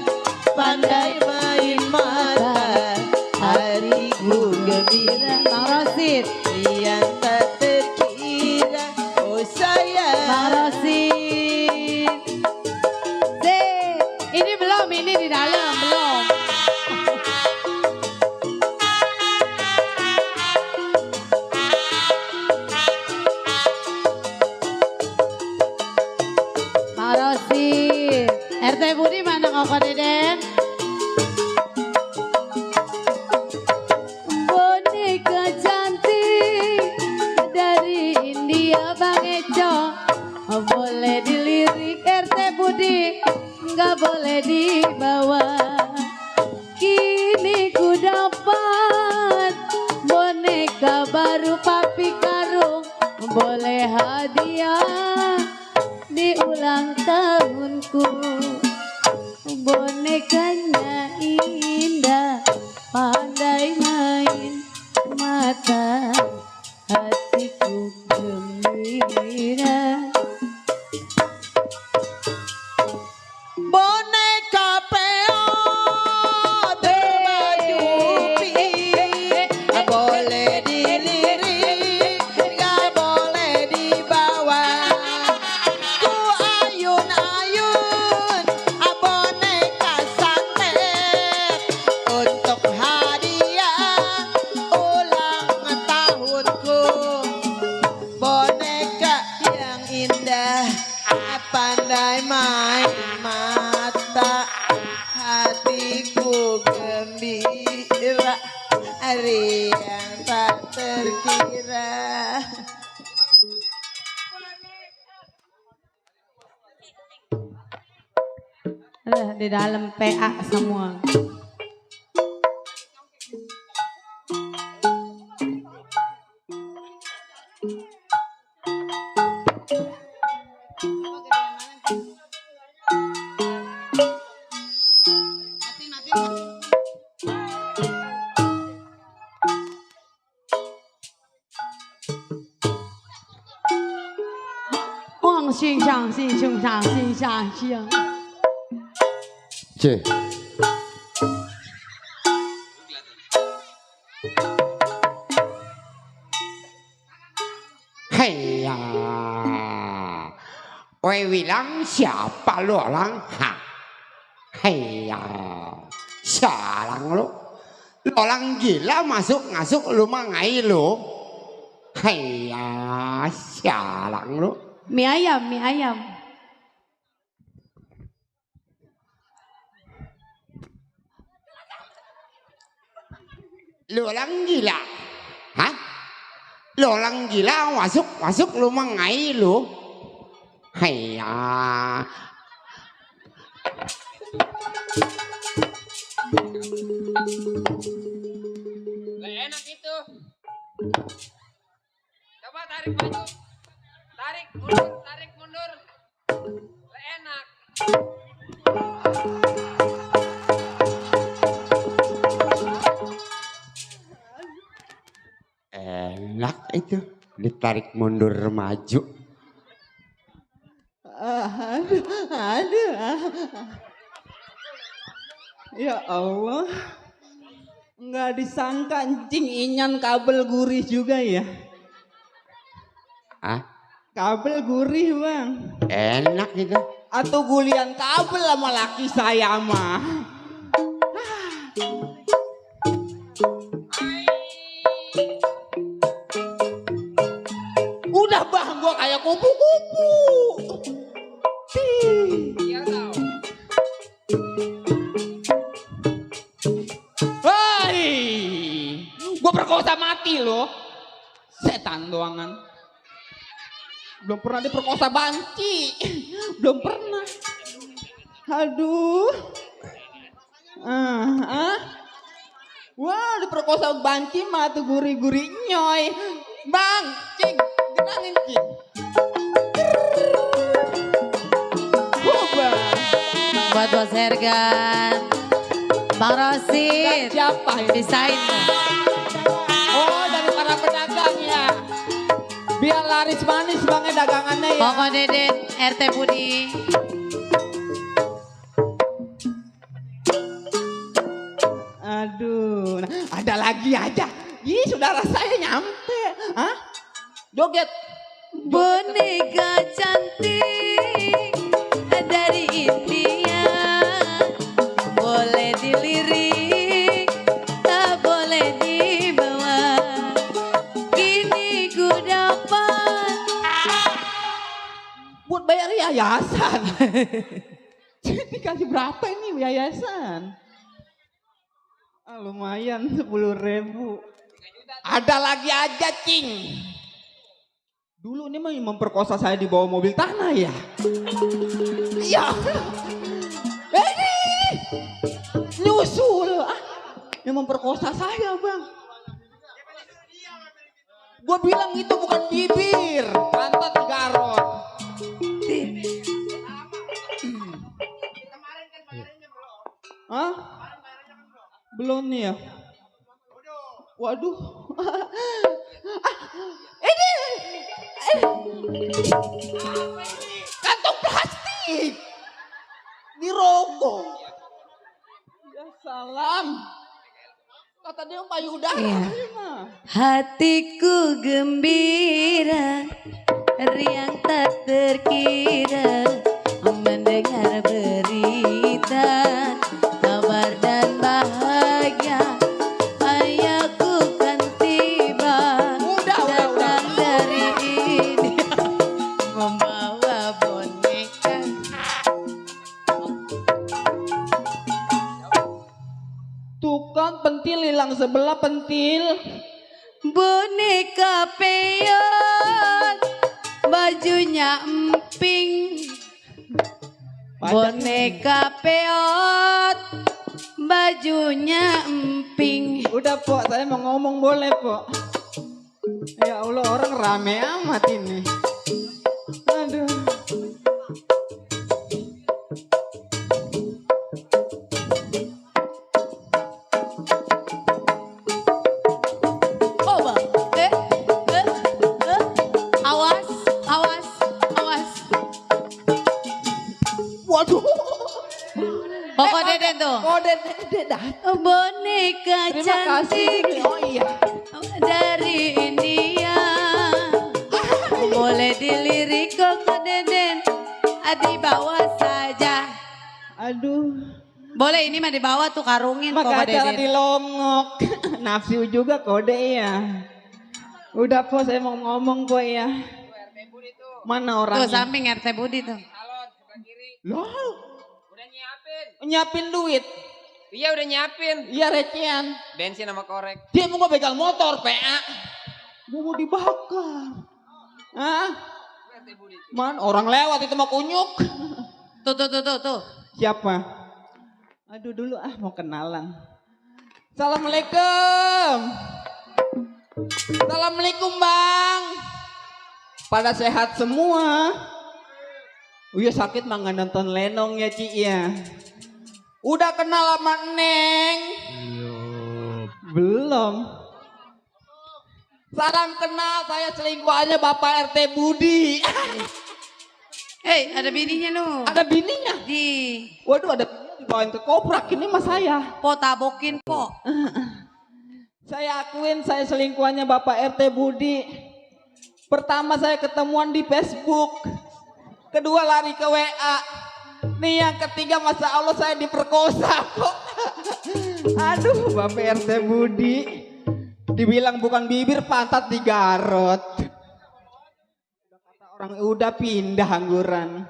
pandai main mata, hatiku gembira, Bang Rosin, riang tak terkira. Oh Bang sayang, Rosin. Ini belum, ini di dalam belum. Bang Rosin, RT Budi mana Koko Deden? Boneka cantik dari India Bang Eco, boleh dilirik RT Budi, nggak boleh dibawa. Kini ku dapat boneka baru Papi Karung, boleh hadiah di ulang tahunku. Bonekanya indah, pandai main pandai main mata, hatiku gembira, hari yang tak terkira. Di dalam PA semua. Wang xin上xin兄上xin下乡。 C. Hei ya, wei bilang siapa lu orang? Ha, hei ya, sialang lu, lu orang gila masuk lu mangai lu, hei ya, sialang lu. Mie ayam, mie ayam. Lu orang gila, hah? Lu orang gila masuk lu mangai lu, hei ya. Enak itu. Coba tarik maju. Tarik mundur. Enak. Enak itu, ditarik mundur maju. Aduh. Ya Allah. Nggak disangka anjing Inyan kabel gurih juga ya. Ah, Kabel gurih bang. enak itu. Atau gulian kabel sama laki saya mah. Udah bang gua kayak kupu-kupu. Iya tahu. Hei, gua perkosa mati loh. Setan doangan. Belum pernah diperkosa banci. Belum pernah. Aduh. Wah, diperkosa banci mah tuh gurih-gurih nyoy. Bang, cing, genangin cing. Bang. Buat Bos Hergan, Bang Rosid, Siapa ini? desain. Oh, dari para pedagang ya. Biar laris manis bangnya dagangannya ya. Koko Deden, RT Budi. Aduh, nah, ada lagi aja. Ih, saudara saya nyampe. Hah? Joget. Boneka cantik dari India, boleh dilirik, tak boleh dibawa. Kini ku dapat. Buat bayar yayasan. Dikasih berapa ini yayasan? Lumayan 10.000. Ada lagi aja cing. Dulu ini memperkosa saya di bawah mobil tanah ya. Iya. Ini nyusul. Yang memperkosa saya bang. Gue bilang itu bukan bibir, pantat garot. Hah? Belum nih ya? Waduh. Ini kantong plastik. Dirogong. Ya salam. Kata dia payudara. Iya. Hatiku gembira, riang tak terkira mendengar berita kabar dan bahagia. Ayahku kan tiba datang dari India membawa boneka bilang sebelah pentil. Boneka peot, bajunya emping. Boneka peot, bajunya emping. Udah Pok, saya mau ngomong boleh Pok? Ya Allah, orang rame amat ini. Aduh. Coba, awas, awas, awas. Waduh. Pokok dede tuh. Kode dede dah. Boneka Terima kasih. cantik Oh iya. dari India. Boleh dilirik kok deden, dibawa saja. Aduh. Boleh ini mah dibawa tuh karungin kok Maka acara deden. dilongok. Nafsu juga kode ya. Udah Po, saya mau ngomong Po ya. Mana Tuh orangnya? samping RT Budi tuh. Loh, Udah nyiapin. nyiapin duit. Iya udah nyiapin. Iya recehan. Bensin sama korek. Dia mau begal motor, PA. Gue mau dibakar. Hah? Man, orang lewat itu mau kunyuk. Tuh. Siapa? Aduh dulu mau kenalan. Assalamualaikum. Assalamualaikum Bang. Pada sehat semua. Uya sakit mah nggak nonton Lenong ya Ci ya. Udah kenal sama Neng? Belum. Salam kenal, saya selingkuhannya Bapak RT Budi. Hei, ada bininya lu. Ada bininya? Di Waduh, ada bininya dibawain ke koprak, ini mas saya. po tabokin po. Saya akuin saya selingkuhannya Bapak RT Budi. Pertama saya ketemuan di Facebook. Kedua lari ke WA. Nih yang ketiga masa Allah saya diperkosa kok. Aduh Bapak RT Budi. Dibilang bukan bibir pantat digarot. Kata orang udah pindah angguran.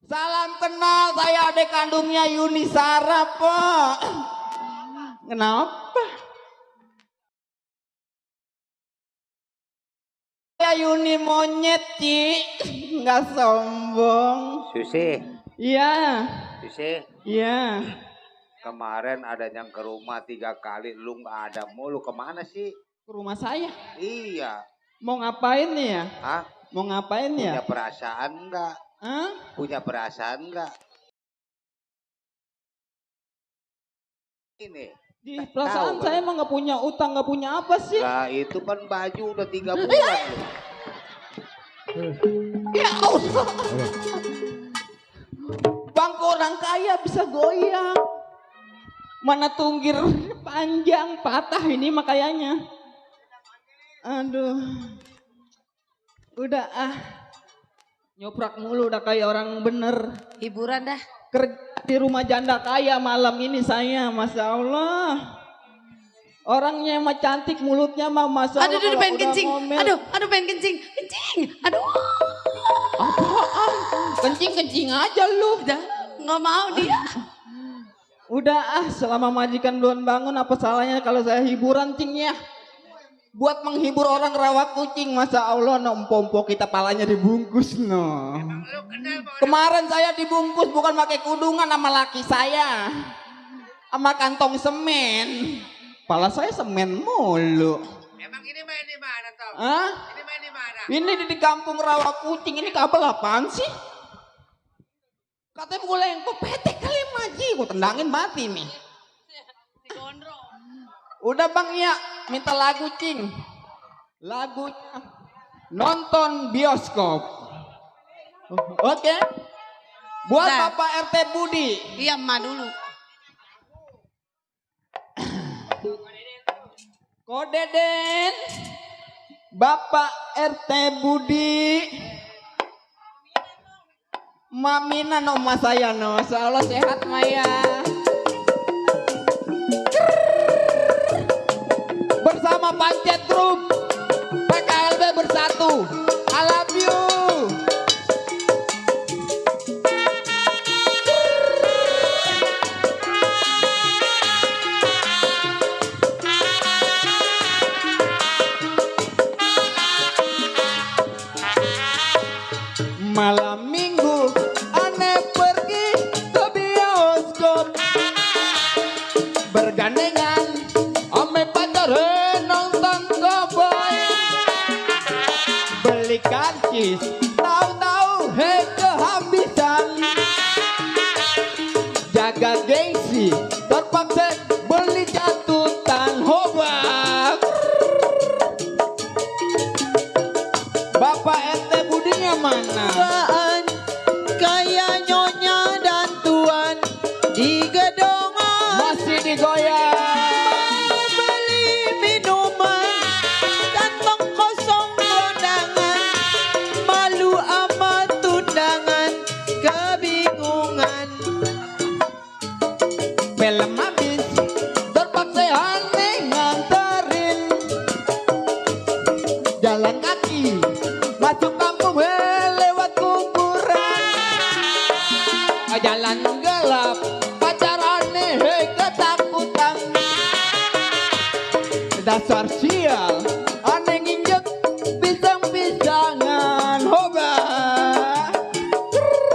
Salam kenal, saya adik kandungnya Yuni Sara Pak. Kenapa? Ya Yuni monyet Ci. Nggak sombong. Susi, Iya. Susi, Iya. kemarin ada yang ke rumah 3 kali, lu nggak ada mulu, kemana sih? Ke rumah saya. Iya, Mau ngapain nih ya? hah? Mau ngapain ya? Punya perasaan nggak? Hah? Punya perasaan nggak? Ini, Di perasaan tahu, saya emang nggak punya utang, nggak punya apa sih? lah itu kan baju udah 3 bulan loh. Ya Allah. Bangku orang kaya bisa goyang. Mana tunggir panjang patah ini mah kayaknya. Aduh. Udah nyoprak mulu udah kayak orang bener. Hiburan dah. Kerja di rumah janda kaya malam ini saya, Masya Allah. Orangnya mah cantik, mulutnya mah Masya Allah. Aduh, pengen udah kencing. ngomel. Aduh, pengen kencing. Kencing. Aduh. Apaan? Kencing aja lu. Udah, nggak mau dia. Udah selama majikan belum bangun apa salahnya kalau saya hiburan Cing ya. Buat menghibur orang rawat kucing, Masya Allah, no empompo kita palanya dibungkus no. Kemarin saya dibungkus bukan pakai kudungan sama laki saya, sama kantong semen. Pala saya semen mulu. Emang ini main di mana Tom? Hah? Ini main di mana? Ini di kampung rawat kucing, ini kabel apaan sih? Katanya mulai yang petek kali maji, gue tendangin mati nih. Udah Bang ya, minta lagu Cing. Lagunya nonton bioskop. Oke. Buat Nah. Bapak RT Budi. Iya, emak dulu. Kode Den. Bapak RT Budi. Mamina no mas saya no. Insyaallah sehat Maya. Bersama Pancet Group PKLB bersatu. I love you. jalan gelap pacarane hei ketakutan dasar sial aneh nginjek pisang-pisangan hoba.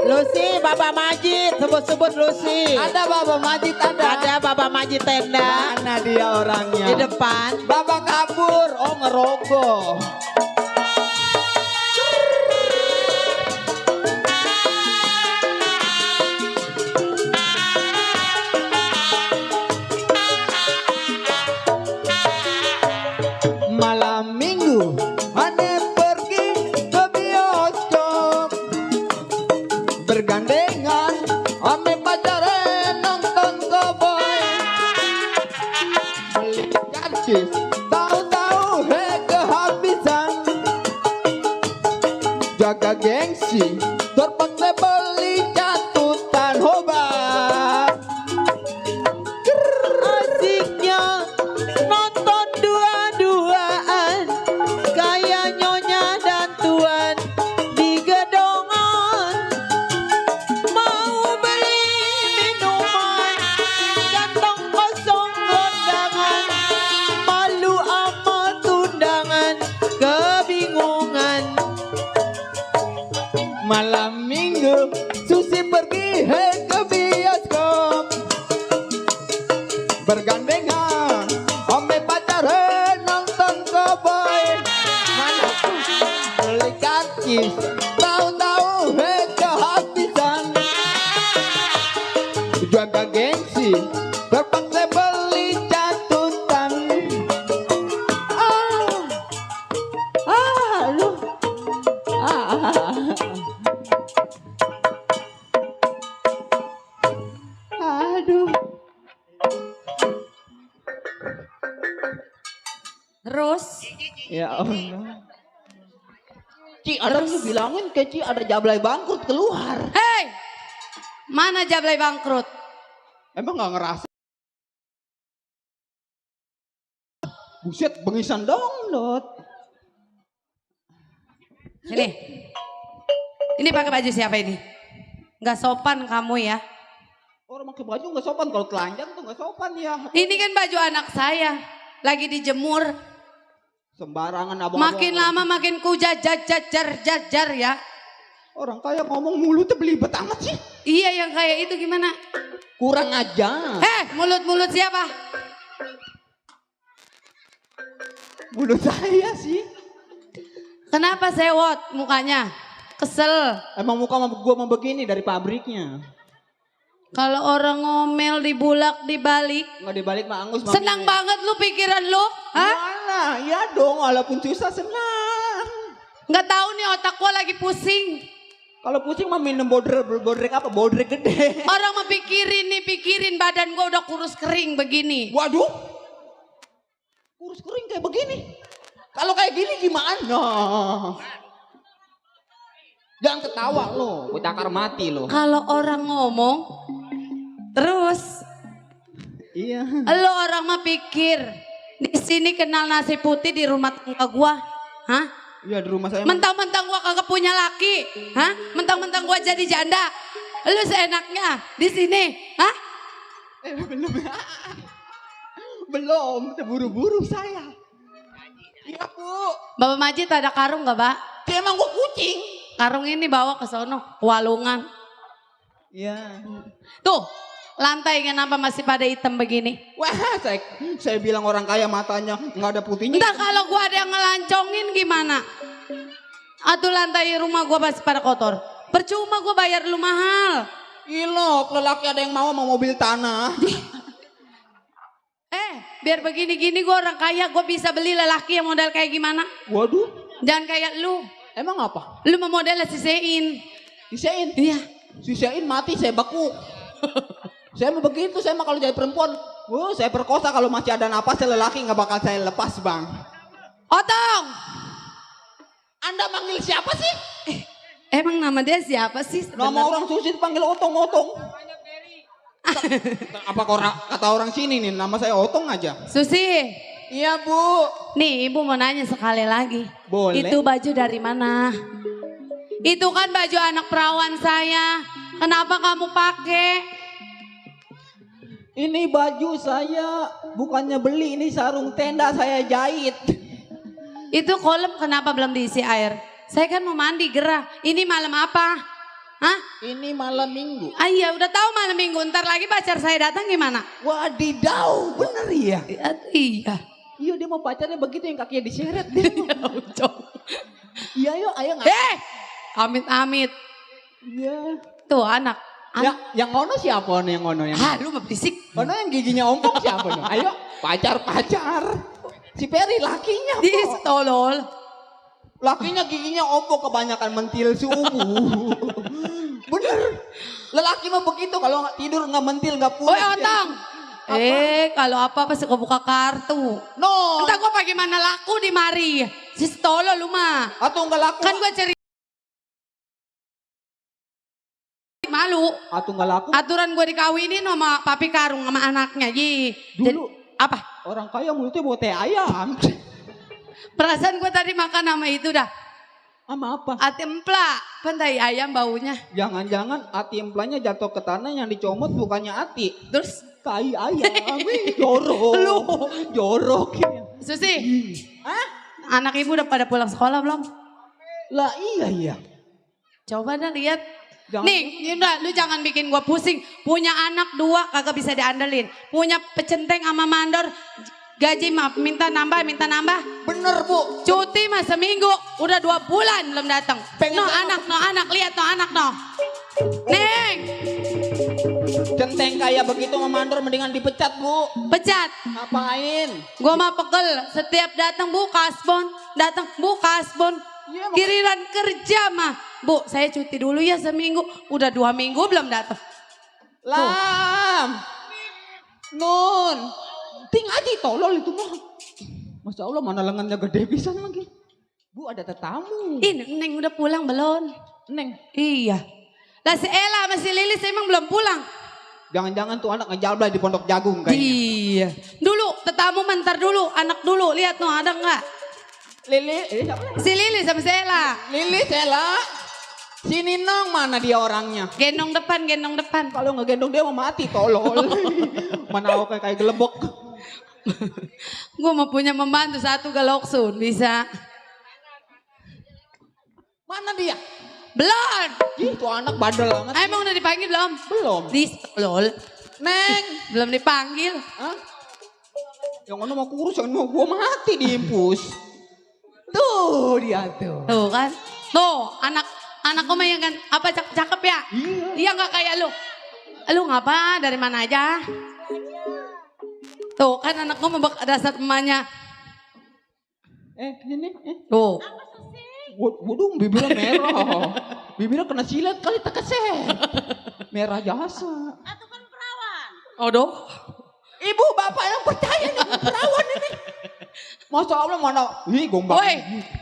Lucy, Baba Majid, sebut-sebut Lucy. Ada Baba Majid Ada Baba Majid tenda mana dia orangnya di depan. Baba kabur oh ngerogoh. Malam minggu aneh pergi ke bioskop bergandengan ame pacaran nonton cowboy beli karcis tahu-tahu kehabisan jaga gengsi terpaksa beli catutan hobat. Asiknya nonton dua-duaan kayak nyonya dan tuan di gedongan. Mau beli minuman kantong kosong kondangan, malu amat tundangan kebingungan. Malam minggu Susi pergi ke bioskop bergandengan ame pacaran nonton cowboy mana tuh beli karcis tahu-tahu kehabisan jaga gengsi terpaksa beli catutan. Lu aduh. Terus Ya Allah. Ci, ada lu bilangin ke Ci ada jablay bangkrut keluar. Hei, mana Jablay bangkrut? Emang nggak ngerasa? Buset, bengisan download. Ini pakai baju siapa ini? Nggak sopan kamu ya. Orang pakai baju nggak sopan, kalau telanjang tuh nggak sopan ya. Ini kan baju anak saya, lagi dijemur. Sembarangan abang. Makin lama makin jajar ya. Orang kaya ngomong mulutnya belibet amat sih. Iya, yang kayak itu gimana? Kurang aja. Mulut-mulut siapa? Mulut saya sih. Kenapa sewot mukanya? Kesel. Emang muka gua mau begini dari pabriknya. Kalau orang ngomel dibulak dibalik. Nggak dibalik mah angus. Senang banget lu pikiran lu. Hah? Mana? Ya dong, walaupun susah senang. Nggak tahu nih otak gua lagi pusing. Kalau pusing mah minum bodrek apa? Bodrek gede. Orang mah pikirin badan gua udah kurus kering begini. Waduh. Kurus kering kayak begini. Kalau kayak gini gimana? Jangan ketawa lo, gue cakar mati lo. Kalau orang ngomong terus, Iya. lo orang mah pikir di sini kenal nasi putih di rumah tangga gua, hah? Iya di rumah saya. Mentang-mentang gua kagak punya laki, hah? Mentang-mentang gua jadi janda, lu seenaknya di sini, hah? Belum. Belum, terburu-buru saya. Iya Bu. Bapak Majid ada karung gak, Pak? Dia emang gua kucing. Karung ini bawa ke sono, ke walungan. Iya. Tuh, lantai kenapa masih pada hitam begini? Wah, saya bilang orang kaya matanya nggak ada putihnya. Entah kalau gua ada yang ngelancongin gimana? Atuh lantai rumah gua masih pada kotor. Percuma gua bayar lu mahal. Ilok, lelaki ada yang mau mobil tanah. Biar begini-gini gua orang kaya, gua bisa beli lelaki yang model kayak gimana? Waduh. Jangan kayak lu. Emang apa? Lu mau model si Sein. Sisain? Iya. Sisain mati saya beku. Saya mau begitu, saya mah kalau jadi perempuan. Saya perkosa kalau masih ada napas saya lelaki nggak bakal saya lepas bang. Otong. Anda manggil siapa sih? Emang nama dia siapa sih? Nama orang Susi dipanggil Otong-Otong. Apa kata orang sini nih, nama saya Otong aja. Susi. Iya Bu. Nih ibu mau nanya sekali lagi. Boleh. Itu baju dari mana? Itu kan baju anak perawan saya. Kenapa kamu pakai? Ini baju saya bukannya beli, ini sarung tenda saya jahit. Itu kolam kenapa belum diisi air? Saya kan mau mandi gerah. Ini malam apa? Hah? Ini malam minggu. Ah iya udah tahu malam minggu. Ntar lagi pacar saya datang gimana? Wadidaw, bener ya? Iya. Iya dia mau pacarnya begitu yang kakinya diseret. Iya yuk, ayo nggak? Amit-amit. Iya. Tuh anak. Yang ngono siapa nih yang ngono yang? Ah lu mah berisik. Ngono yang giginya ompong siapa nih? Ayo, pacar. Si Peri lakinya. Di tolol. Lakinya giginya ompong kebanyakan mentil subuh. Bener. Lelaki mah begitu kalau nggak tidur nggak mentil nggak pulang. Woi Otong. Kalau apa suka buka kartu. No. Entah gua bagaimana laku di mari. Si tolol lu mah. Atau nggak laku? Kan gua cari malu. Atau nggak laku? Aturan gue dikawinin sama papi karung sama anaknya. Dulu apa? Orang kaya mulutnya bawa teh ayam. Perasaan gue tadi makan sama itu dah. Sama apa? Ati emplak. Pantai ayam baunya. Jangan-jangan ati emplanya jatuh ke tanah yang dicomot bukannya ati. Terus? Tai ayam. Jorok. Jorok. Susi. Hah? Anak ibu udah pada pulang sekolah belum? Lah iya. Coba dah lihat. Jangan. Nih, udah lu jangan bikin gua pusing. Punya anak 2 kagak bisa diandelin. Punya pecenteng sama mandor gaji maaf minta nambah. Bener Bu. Cuti mah seminggu, udah 2 bulan belum datang. Pengen anak lihat anak. Neng, Centeng kayak begitu sama mandor mendingan dipecat Bu. pecat. Ngapain? Gua mah pegel, setiap datang Bu kasbon, Iya, Giliran kerja mah. Bu, saya cuti dulu ya seminggu. Udah 2 minggu belum datang. Lam. Nun. Ting aja tolol itu mah. Masya Allah mana lengannya gede pisan lagi. Bu ada tetamu. Ini Neng udah pulang belum? Neng. Iya. Lah si Ella masih Lilis emang belum pulang. Jangan-jangan tuh anak ngejalblay di Pondok Jagung kayaknya. Iya. Dulu tetamu mentar dulu, anak dulu. Lihat no ada nggak? Lili, Si Lilis sama si Ella. Lili Sela. Sini Nong mana dia orangnya? Gendong depan. Kalau ngegendong dia mau mati tolol. Mana aku kayak gelebok. Gue mau punya membantu 1 galoksun bisa. Mana dia? Belum. Itu anak bandel banget. Emang udah dipanggil belum? Belum. Lol. Neng. Belum dipanggil. Hah? Yang mana mau kurus, yang mau gua mati diimpus. Tuh dia tuh. Tuh kan. Tuh anak koma yang kan apa cakep ya? Iya nggak kayak lu. Lu ngapa dari mana aja? Tuh kan anak gua mau dasar emaknya. Ini. Tuh. Waduh bibirnya merah. Bibirnya kena silet kali tak keset. Merah jasa. Atau kan perawan. Aduh. Ibu bapak yang percaya nih perawan ini. Masya Allah mana? Ih gombang.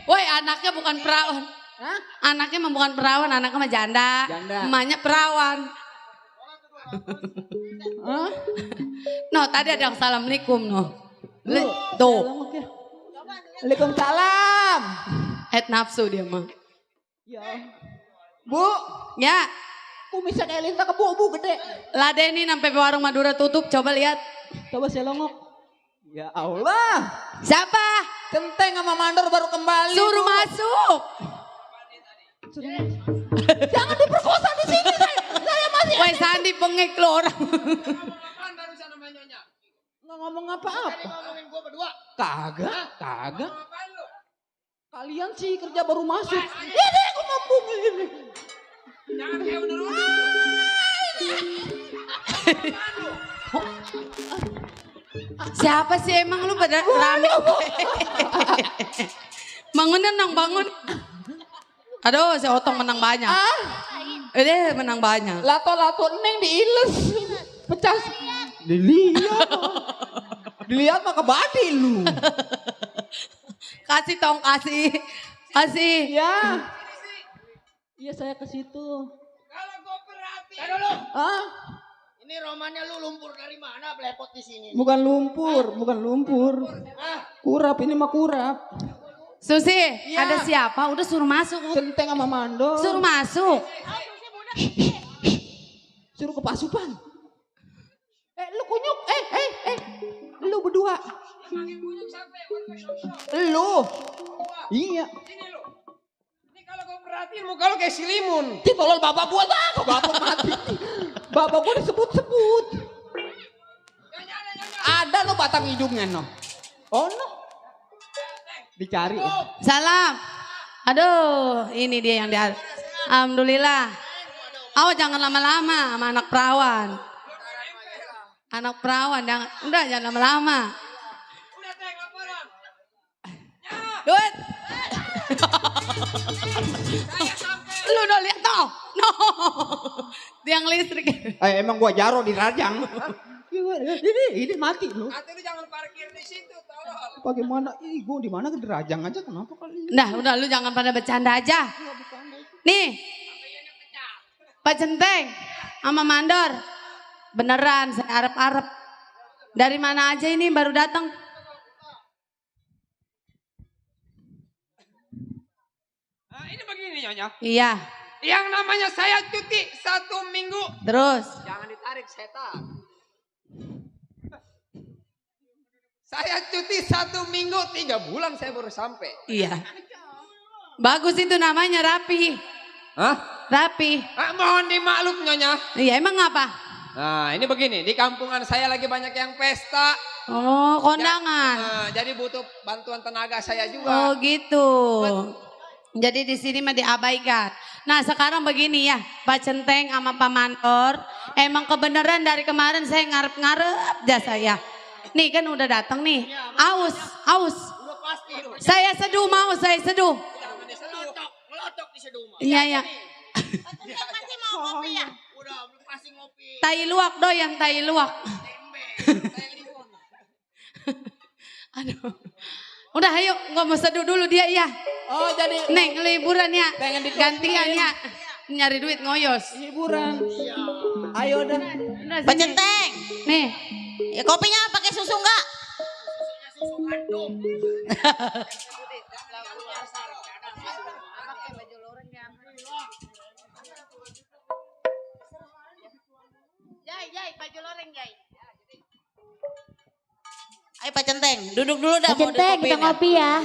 Woi anaknya bukan perawan. Hah? Anaknya mah bukan perawan, anaknya mah janda. Emaknya perawan. Hah? No tadi ada yang assalamualaikum no. Tuh. Waalaikumsalam. Nafsu dia mah. Ya. Bu. Ya. Kumisnya kayak Linta ke bu gede. Ladenin sampai warung Madura tutup. Coba lihat. Coba saya longok. Ya Allah. Siapa? Centeng sama mandor baru kembali. Suruh Bu. masuk. Jangan diperkosa di sini. Saya masih. Woi Sandi pengek lo orang. Nggak ngomong apa-apa. Kagak. Kalian sih kerja baru masuk. Ini aku ngomong ini. Jangan kayak udah Siapa sih emang lu pada rame? Bangun. Aduh si Otong menang banyak. Ini menang banyak. Lato-lato neng diiles. Pecah. Dilihat mah kebadi lu. Kasih. Ya. Iya saya ke situ. Kalau gue perhatiin dulu. Ah, Ini romannya lu lumpur dari mana belepot di sini? bukan lumpur. Kurap ini mah kurap. Susi, Ya. ada siapa? Udah suruh masuk. Centeng sama Mando. Suruh masuk. Supan. Lu kunyuk. Lu berdua. Lu. Iya. Ini kalau gue perhatiin muka lu kayak silimun. Ti tolol bapak gua dah. Bapak mati. Bapak gua disebut-sebut. Ada lo batang hidungnya no. Oh no. Dicari. Salam. Aduh, ini dia yang dia. Alhamdulillah. Awas jangan lama-lama sama anak perawan. Anak perawan, jangan lama-lama. Duit. Lu udah lihat no? No. Tiang listrik. Emang gua jaro di Rajang. Ini mati lu. Atau lu jangan parkir di situ, tolong. Bagaimana? Ih, gua di mana ke Rajang aja kenapa kali? Nah, udah lu jangan pada bercanda aja. Nih. Pak Centeng sama Mandor. Beneran saya arep-arep. Dari mana aja ini baru datang? Nah, ini begini Nyonya. Iya. Yang namanya saya cuti 1 minggu. Terus? Jangan ditarik setan. Saya cuti 1 minggu, 3 bulan saya baru sampai. Iya. Bagus itu namanya rapi. Hah? Rapi. Mohon dimaklum Nyonya. Iya emang apa? Nah ini begini, di kampungan saya lagi banyak yang pesta. Oh kondangan. Jadi butuh bantuan tenaga saya juga. Oh gitu. Jadi di sini mah diabaikan. Nah sekarang begini ya, Pak Centeng sama Pak Mandor. Emang kebenaran dari kemarin saya ngarep-ngarep aja saya. Nih kan udah datang nih. Aus. Saya seduh mau, saya seduh. Ngelotok di seduh mah. Iya ya. Pasti mau kopi ya? Udah pasti ngopi. Tai luwak doyan, tai luwak. Aduh. Udah ayo ngomong seduh dulu dia ya. Oh jadi Neng liburan ya. pengen Gantian ya. Nyari duit ngoyos. hiburan. Ayo dah. Pak Centeng. Nih. Ya, kopinya pakai susu enggak? Susu kandung. Jai, baju loreng, Jai. Ayo Pak Centeng, duduk dulu dah. Pak Centeng, kita ngopi ya.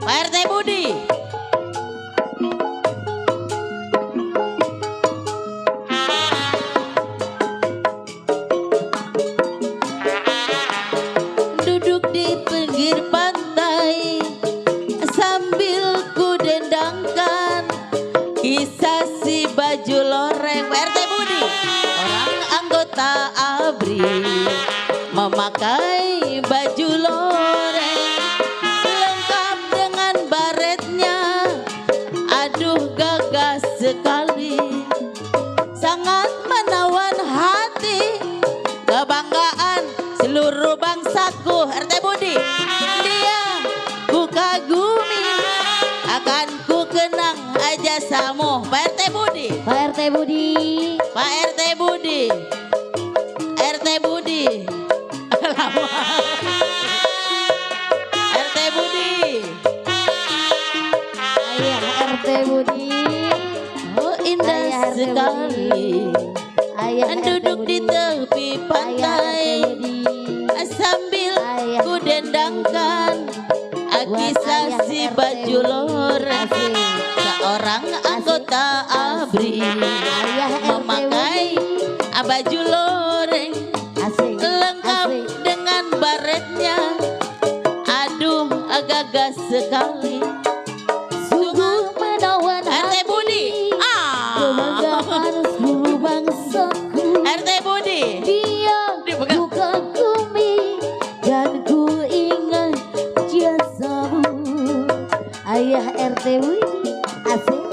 Pak RT Budi. Duduk di pinggir pantai sambil ku dendangkan kisah si baju loreng. Pak RT Budi, orang anggota ABRI memakai baju loreng lengkap dengan baretnya. Aduh gagah sekali, sangat menawan hati, kebanggaan seluruh bangsaku. RT Budi, dia ku kagumi, akan ku kenang aja samu. Pak RT Budi, Pak RT Budi. Pak RT Budi, RT Budi, lama. RT Budi, Ayah RT Budi. oh indah Ayah RT sekali. Ayah RT Duduk di Budi. tepi Ayah pantai RT Budi. sambil Ayah ku dendangkan kisah ayah si RT baju Budi. loreng. Asik. Seorang anggota ABRI Ayah RT memakai baju loreng Asik. lengkap Asik. dengan baretnya. Aduh gagah sekali, Sungguh menawan RT Budi. kebanggaan seluruh bangsaku. RT Budi, Dia Dipegang. ku kagumi dan ku ingat jasamu. Ayah RT Budi. Asik,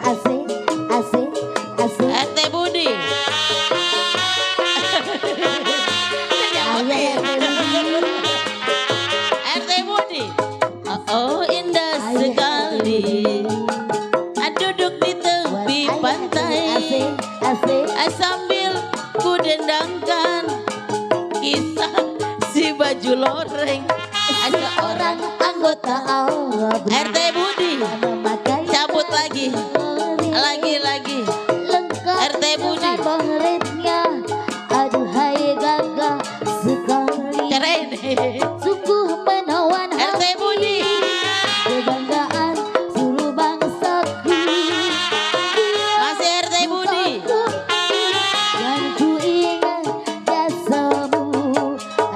asik, asik, asik. RT Budi. Ayah RT Budi. RT Budi, oh indah Ayah sekali. Duduk di tepi Ayah pantai asik, asik. sambil ku dendangkan kisah si baju loreng. Seorang anggota ABRI RT Budi memakai cabut lagi lagi lengkap RT Budi. dengan bangretnya. Aduhai gagah sekali, keren sungguh menawan RT Budi. kebanggaan seluruh bangsaku. Masih RT Budi. Dan ku ingat jasamu.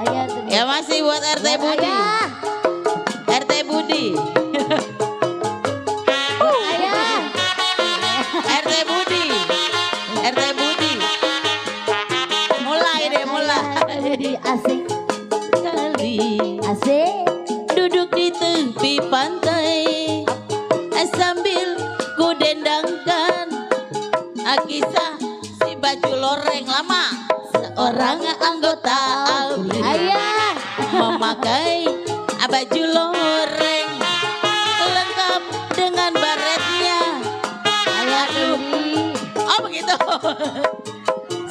Ayah Ya masih buat RT Budi. Ayah, RT Budi. ayah. RT Budi. RT Budi. Mulai deh mulai. Budi asik Kali asik. duduk di tepi pantai sambil ku dendangkan kisah si baju loreng lama seorang anggota ABRI Ayah, memakai baju loreng lengkap dengan baretnya. Aduh, oh begitu.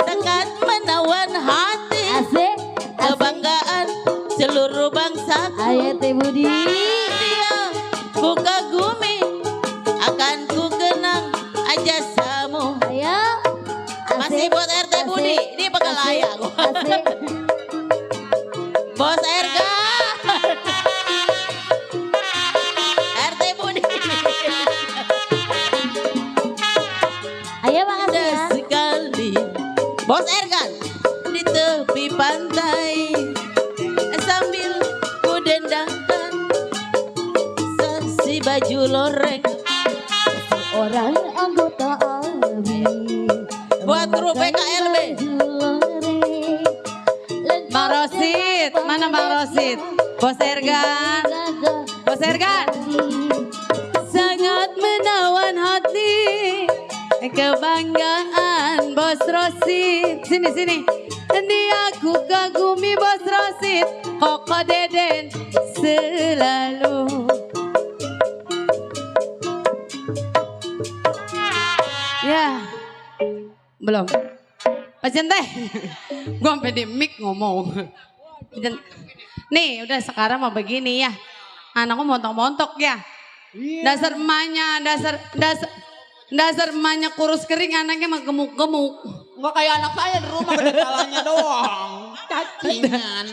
Sangat menawan hati, asik. kebanggaan seluruh bangsa. Ayah Teh Budi. Dia ku kagumi, akan ku kenang jasamu. Ayah. Masih buat RT Budi, ini bakal layak. Asik. Bos Erga. RT Budi. Ayah makasih ya. Indah sekali. Bos Ergan di tepi pantai sambil ku dendangkan si baju loreng. Orang anggota ABRI Buat grup PKLB. Bang Rosid, mana Bang Rosid? Bos Ergan. Bos Ergan. Sangat menawan hati, kebanggaan Bos Rosid. Sini. Dia aku kagumi Bos Rosid, Koko Deden selalu. Ya, belum. Pak Centeh, gue sampai di mic ngomong. Nih, udah sekarang mau begini ya. Anakku montok-montok ya. Dasar emaknya, dasar emaknya kurus kering, anaknya mah gemuk-gemuk. Enggak kayak anak saya di rumah gede kepalanya doang. Cacingan.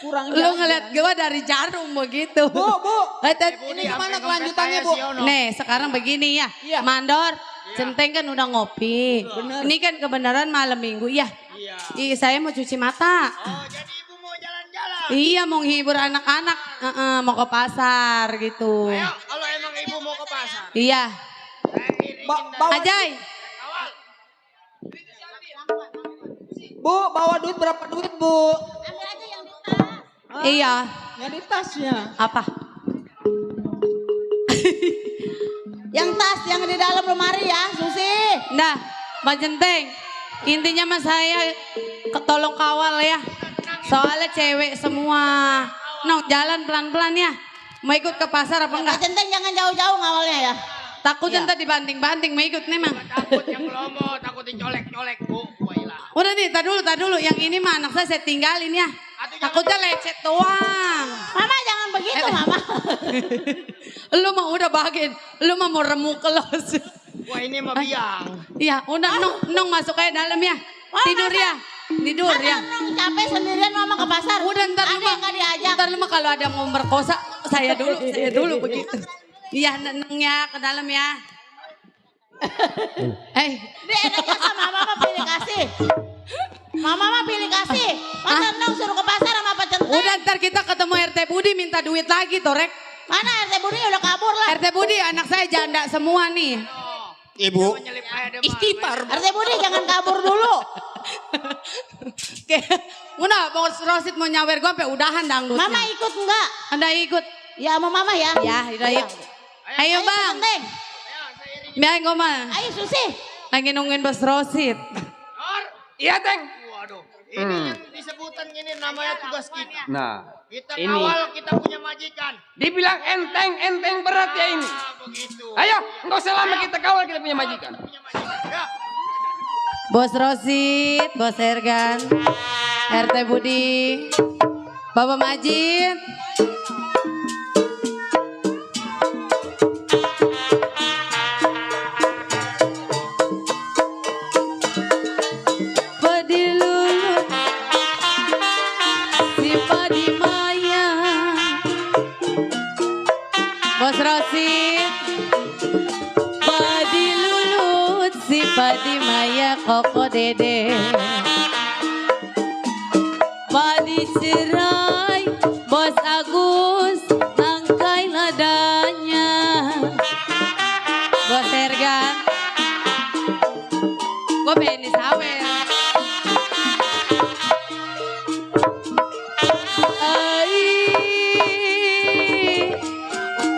Kurang Lu ngeliat gue dari jarum begitu. Bu, ini gimana kelanjutannya Bu? Nih, sekarang begini ya. Iya. Mandor, Centeng kan udah ngopi. Bener. Ini kan kebenaran malam minggu ya. Iya. Saya mau cuci mata. Oh, jadi ibu mau jalan-jalan. Iya, mau hibur anak-anak. Mau ke pasar gitu. Ayo, kalau emang ibu mau ke pasar. Iya. Ajay. Bu, bawa duit berapa duit Bu? Iya. Yang di tasnya. Apa? Yang tas yang di dalam lemari ya, Susi. Nah, Mbak Centeng. Intinya mas saya tolong kawal ya. Soalnya cewek semua. No, jalan pelan-pelan ya. Mau ikut ke pasar apa enggak? Pak Centeng jangan jauh-jauh ngawalnya ya. Takutnya ntar dibanting-banting mau ikut nih mang. Takut yang kelomo, takut dicolek-colek Bu. Wailah. Udah nih, tar dulu. Yang ini mah anak saya tinggalin ya. Takutnya lecet doang. Mama jangan begitu Mama. Lu mah udah bagian, lu mah mau remuk kelos. Wah ini mah biang. Iya, udah nong masuk aja dalam ya. Tidur ya. Tidur ya. Nong capek sendirian Mama ke pasar. Udah ntar lu mah nggak diajak. Ntar lu mah kalau ada yang mau merkosa, saya dulu begitu. Iya, neng ya ke dalam ya. Dia enaknya sama Mama pilih kasih. Mama mah pilih kasih. Masa Nong suruh ke pasar sama Pak Centeng. Udah ntar kita ketemu RT Budi minta duit lagi Torek. Mana RT Budi udah kabur lah. RT Budi anak saya janda semua nih. Ibu, Istighfar. RT Budi jangan kabur dulu. Udah mau Rosid mau nyawer gue sampai udahan dangdutnya. Mama ikut enggak? Anda ikut. Ya sama Mama ya. Ya, udah yuk. Ayo bang. Centeng. Biar gue mah. Ayo Susi. Lagi nungguin Bos Rosid. Iya, Teng. Waduh, ini yang disebutan ini namanya tugas kita. Nah, Kita ini. kawal, kita punya majikan. Dibilang enteng berat ya ini. Begitu. Ayo, nggak usah lama kita kawal, kita punya majikan. Ya. Bos Rosid, Bos Ergan, RT Budi. Bapak Majid. Padilulut si Padi Maya. Bos Rosid. Padilulut si Padi Maya Koko Dede. Padi cerai Bos Agus tangkai ladanya. Bos Ergan gue pengen disawer.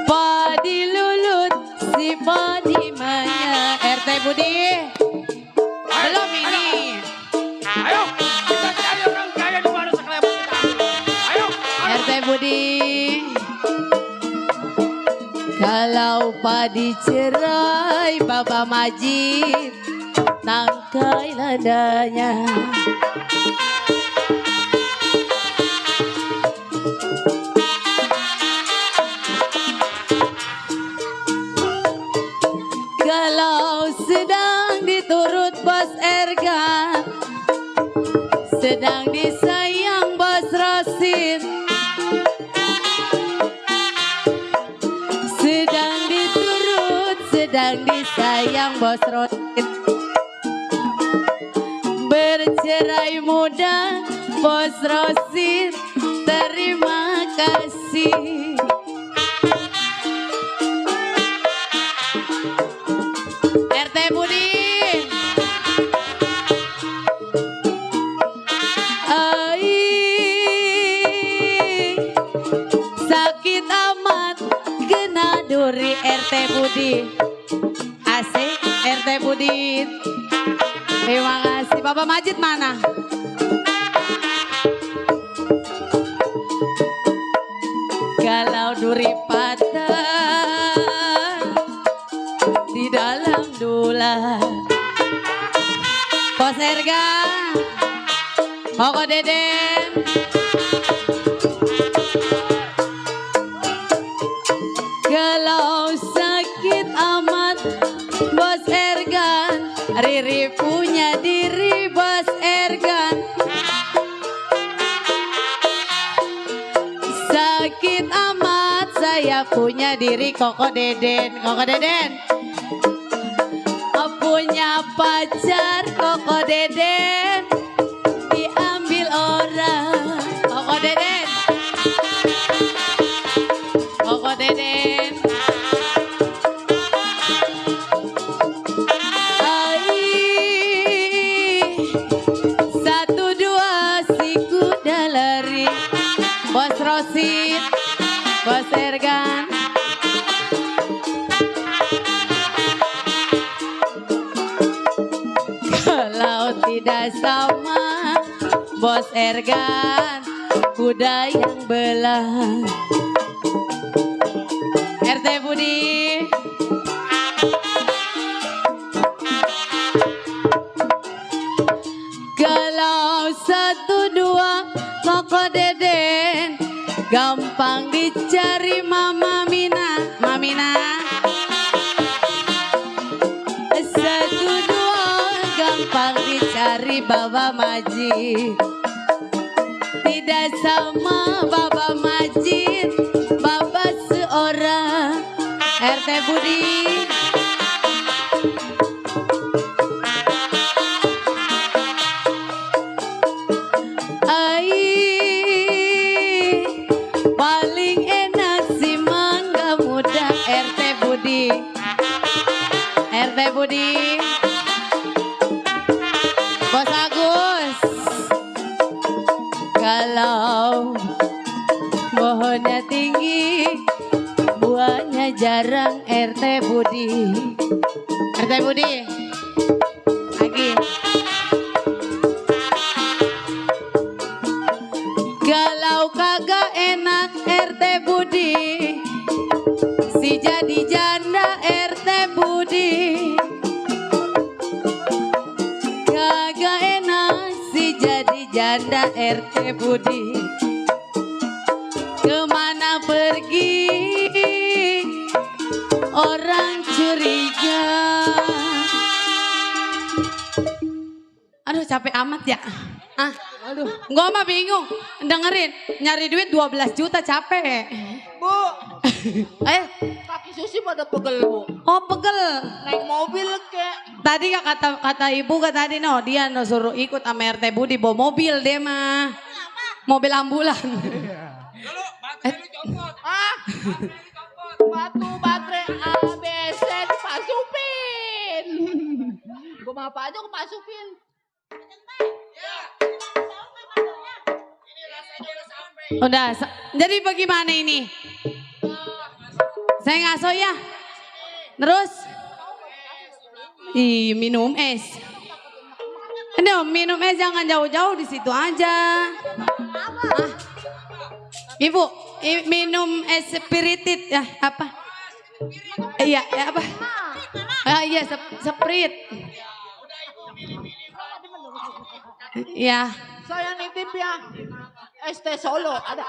Padi lulut si Padi Maya. RT Budi belum ini. Ayo, kita cari orang kaya di mana sekelebat kita. Ayo. RT Budi. Kalau padi cerai Bapak Majid tangkai ladanya. Kalau sedang diturut Bos Ergan, sedang disayang Bos Rosid, sedang diturut, sedang disayang Bos Rosid. Bercerai muda Bos Rosid, terima kasih. RT Budi. Sakit amat kena duri RT Budi. Asik RT Budi. Terima kasih. Bapak Majid mana? Kalau duri patah di dalam dula. Bos Erga, Koko Deden. Kalau sakit amat Bos Ergan, Riri punya diri Bos Ergan. Sakit amat saya punya diri Koko Deden. Koko Deden punya pacar Koko Deden, diambil orang. Koko Deden, Koko Deden. Satu dua si kuda lari. Bos Rosid, Bos Ergan. Kalau tidak sama Bos Ergan, kuda yang belah. RT Budi. Kalau satu dua Koko Deden, gampang dicari Mama Mina. Mamina. Satu dua gampang dicari Bapak Majid. Tidak sama Bapak Majid, Bapak seorang. RT Budi. Paling enak si mangga muda. RT Budi. RT Budi. Bos Agus. Kalau pohonnya tinggi, buahnya jarang. RT Budi. RT Budi. Lagi. Kalau kagak enak RT Budi, si jadi janda RT Budi. Kagak enak si jadi janda RT Budi. kemana pergi orang curiga. Aduh capek amat ya. Aduh, gua mah bingung. Dengerin, nyari duit 12 juta capek. Bu, Ayo. kaki Susi pada pegel bu. Oh pegel. Naik mobil kek. Tadi kata ibu tadi dia suruh ikut sama RT Budi bawa mobil dia mah. Mobil ambulan. Batu baterai ABC dipasupin. Gue mau apa aja gue pasupin. Udah, jadi bagaimana ini? Saya ngaso ya. Terus? Minum es. Aduh, minum es jangan jauh-jauh di situ aja. Ibu, minum es spirited ya apa? Iya, apa? Iya, Sprite. Iya. Saya nitip ya. ST Solo ada.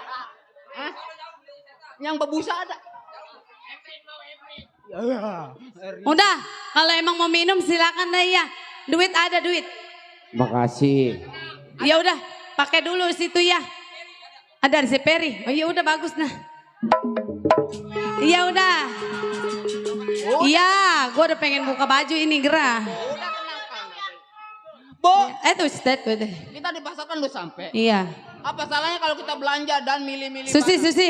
Yang bebusa ada. Udah, kalau emang mau minum silakan deh ya. Duit ada duit. Makasih. Ya udah, pakai dulu situ ya. Ada si Peri. Oh iya udah bagus nah. Iya udah. Iya, gue udah pengen buka baju ini gerah. Bu, Tuh, kita di pasar kan lu sampai. Iya. Apa salahnya kalau kita belanja dan milih-milih Susi, barang? Susi.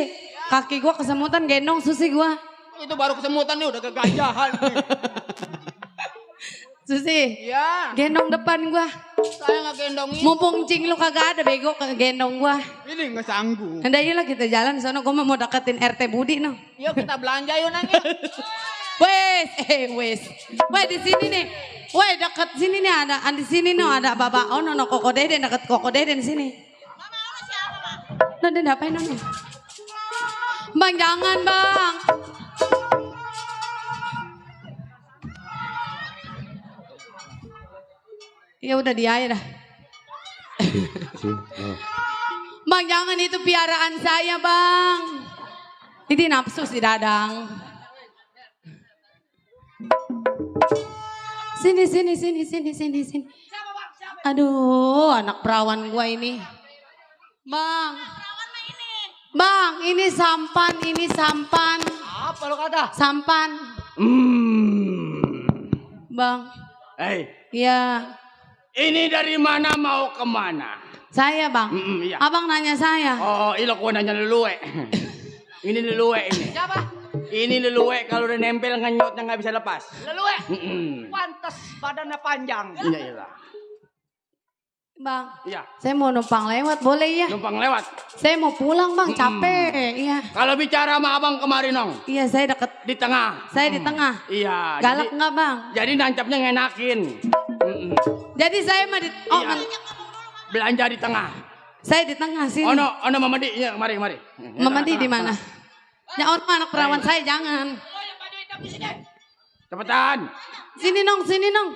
Kaki gue kesemutan gendong Susi gue. Itu baru kesemutan nih udah kegajahan nih. Susi. Iya. Gendong depan gue. Saya nggak gendongin. Mumpung cing lu kagak ada bego gendong gue. Ini nggak sanggup. Udah yuk kita jalan sono gue mau deketin RT Budi no. Yuk kita belanja yuk nang. Wes, wes. Weh di sini nih. Weh deket sini nih ada di sini no ada Bapak Ono no Koko Deden deket Koko Deden sini. Nah, dan apain nanya? Bang jangan bang. Ya udah dia aja dah. Bang jangan itu piaraan saya bang. Ini nafsu si Dadang. Sini. Aduh, anak perawan gua ini. Bang. Bang, ini sampan. Apa lo kata? Sampan. Bang. Hei, Iya. ini dari mana mau kemana? Saya bang. Iya. Abang nanya saya. Oh, ilok gua nanya leluwe. Ini leluwe ini. Siapa? Ini leluwe kalau udah nempel ngenyotnya nggak bisa lepas. Leluwe. Pantes badannya panjang. Iya iyalah. Bang. Iya. Saya mau numpang lewat boleh ya? Numpang lewat. Saya mau pulang bang capek. Iya. Kalau bicara sama abang kemarin nong. Iya saya deket. Di tengah. Saya di tengah. Iya. Galak nggak bang? Jadi nancapnya ngenakin. Jadi saya mah di. Oh, Iya. Belanja di tengah. saya di tengah sini. Ono Mama Di, ya, mari. Mama Di mana? Ya ono anak perawan saya jangan. Cepetan. Sini nong.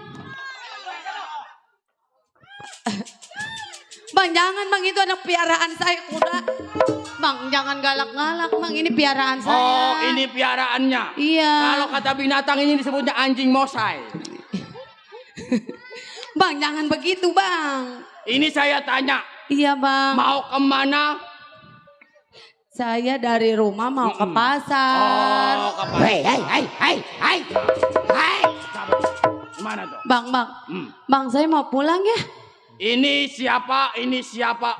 Bang jangan bang itu anak piaraan saya kuda. Bang jangan galak-galak bang ini piaraan saya. Oh ini piaraannya. Iya. Kalau kata binatang ini disebutnya anjing mosai. Bang jangan begitu bang. Ini saya tanya. Iya bang. Mau kemana? Saya dari rumah mau ke pasar. Oh ke pasar. Hai. Gimana tuh? Bang. Bang saya mau pulang ya. Ini siapa?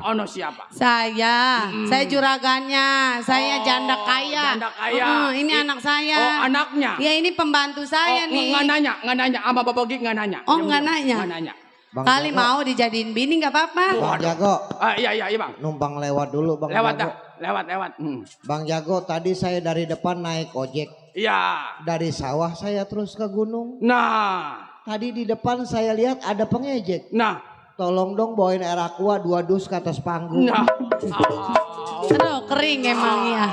Ono siapa? Saya juragannya. Saya janda kaya. Janda kaya. Ini anak saya. Oh anaknya. Ya ini pembantu saya nih. Nggak nanya. Sama Bapak Bogi nggak nanya. Oh nggak nanya. Nggak nanya. Bang Kali Jago. mau dijadiin bini nggak apa-apa. Bang Jago, Iya bang. numpang lewat dulu Bang Lewat Jago. dah. Lewat. Bang Jago, tadi saya dari depan naik ojek. Iya. Dari sawah saya terus ke gunung. Nah. Tadi di depan saya lihat ada pengejek. Nah. Tolong dong bawain air aqua 2 dus ke atas panggung. Nah. Aduh kering emang ya.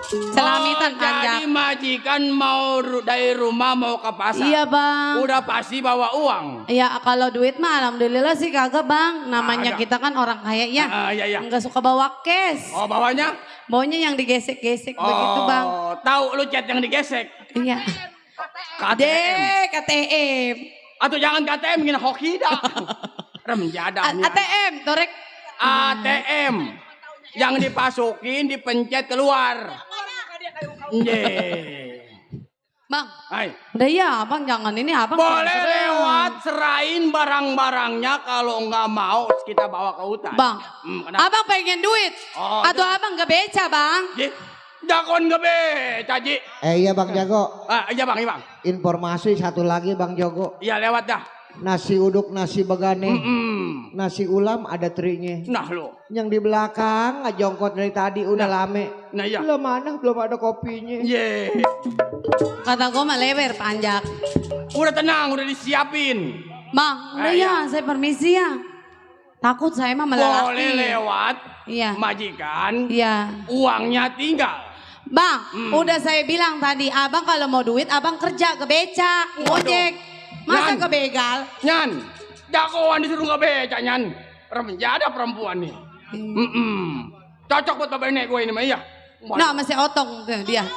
Selamitan panjang. Jadi majikan mau dari rumah mau ke pasar. Iya bang. Udah pasti bawa uang. Ya kalau duit mah alhamdulillah sih kagak bang. Namanya Ada. kita kan orang kaya ya. Iya. Enggak suka bawa cash. Oh bawanya? Baunya yang digesek-gesek begitu bang. Tahu lu cat yang digesek. Iya. KTM. KTM. Atau jangan KTM gini hoki dah. Remjadahnya. ATM, torek. ATM. Yang dipasukin, dipencet keluar. Bang, Hai. udah ya abang jangan ini abang. Boleh jangan. lewat serain barang-barangnya kalau nggak mau kita bawa ke hutan. Bang, kenapa? abang pengen duit. Oh, Atau abang gak beca bang? Ji, jakon nggak beca Ji. Iya Bang Jago. Iya bang, iya bang. Informasi satu lagi Bang Jago. Iya lewat dah. Nasi uduk, nasi begane, nasi ulam ada terinya. Nah lo. Yang di belakang ngajongkot dari tadi udah lame. Nah iya. Belum mana, belum ada kopinya. Ye. Kata gue mah lebar panjang. Udah tenang, udah disiapin. Bang, udah ya, saya permisi ya. Takut saya mah melalaki. Boleh lewat. Iya. Majikan. Iya. Uangnya tinggal. Bang, udah saya bilang tadi, abang kalau mau duit, abang kerja ke beca, ojek. Masa Nyan. ke begal? Nyan, jagoan disuruh nggak beca Nyan. Ada perempuan nih. Cocok buat bapak nenek gue ini mah iya. Nah, masih otong tuh dia.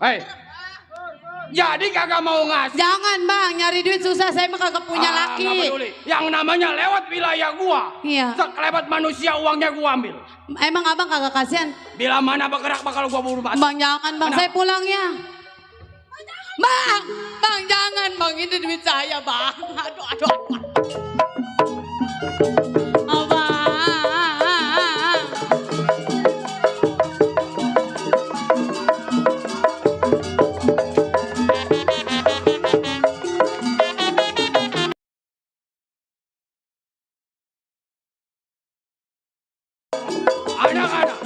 Hei, jadi kagak mau ngasih. Jangan bang, nyari duit susah, saya mah kagak punya laki. Nggak peduli. Yang namanya lewat wilayah gua. Iya. Sekelebat manusia uangnya gua ambil. Emang abang kagak kasihan? Bila mana bergerak bakal gua buru mati. Bang jangan bang, saya pulang ya. Bang jangan bang, ini duit saya bang. Aduh. Abang. Anak-anak,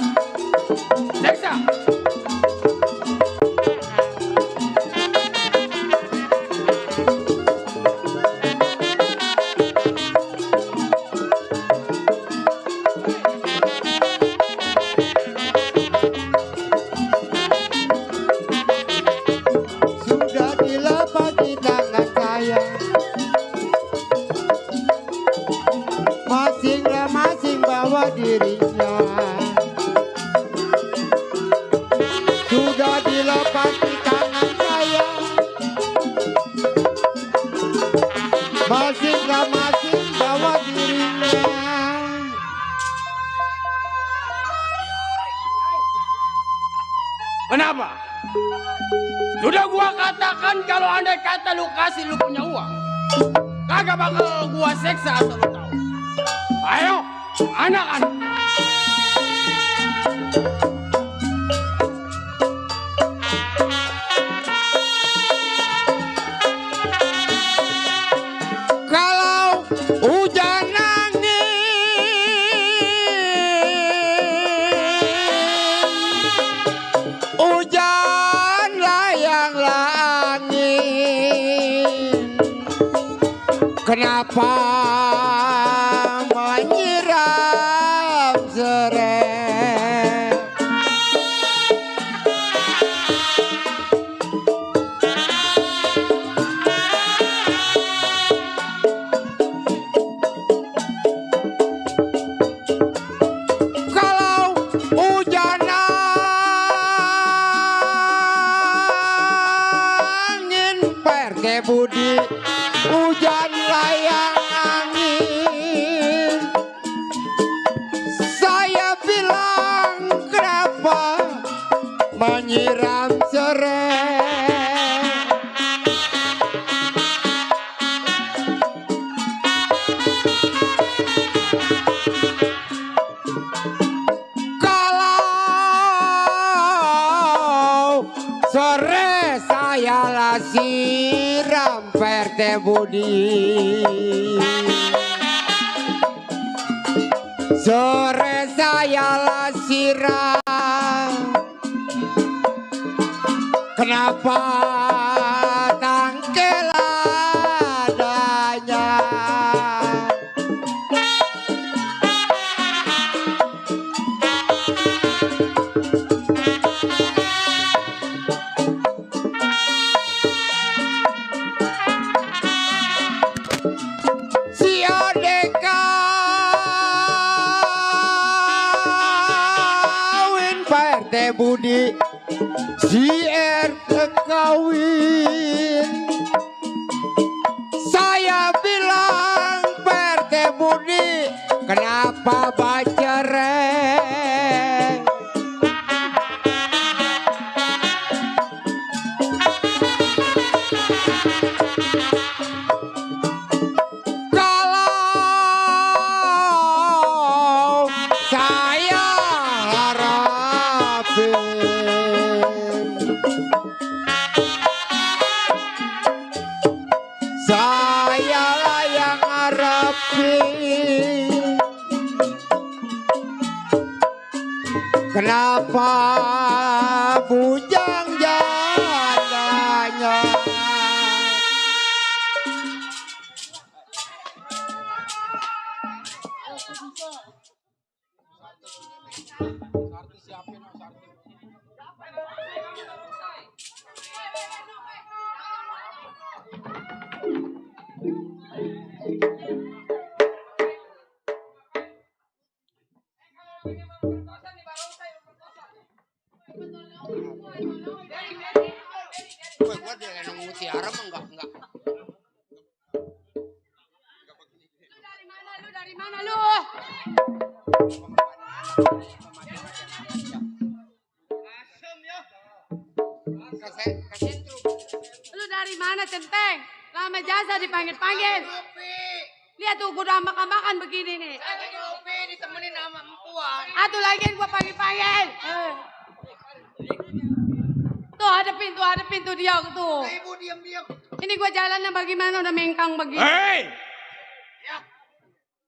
seksa. Sudah dilepas di tangan saya. Masing-masing bawa dirinya. Sudah dilepas di tangan saya. Masing-masing bawa dirinya. Kenapa? Sudah gua katakan kalau andai kata lu kasih lu punya uang, kagak bakal gua seksa asal lu tahu. Ayo, anak-anak. Kalau hujan angin, hujan layang langit, kenapa menyiram serai? Kalau hujan angin perke budi, hujan layang angin, saya bilang kenapa menyiram serai? Kalau sore saya lah siram perte budi, sore saya lah siram, kenapa tangkel adanya? Perte Budi si kawin. Saya bilang Perte Budi kenapa bacerai? Kalau saya harapin saya lah yang harapin. Kenapa bujang jadanya? Gua dia lenong mutiara mah enggak. Lu dari mana lu? Lu dari mana Centeng? Lama jasa dipanggil-panggil. Lihat tuh gua udah ambak-ambakan begini nih. Ditemenin sama empuan. Atuh lagi gua panggil-panggil. Tuh hadepin tuh dia tuh. Ibu diam-diam. Ini gua jalannya bagaimana udah mengkang begini. Hei!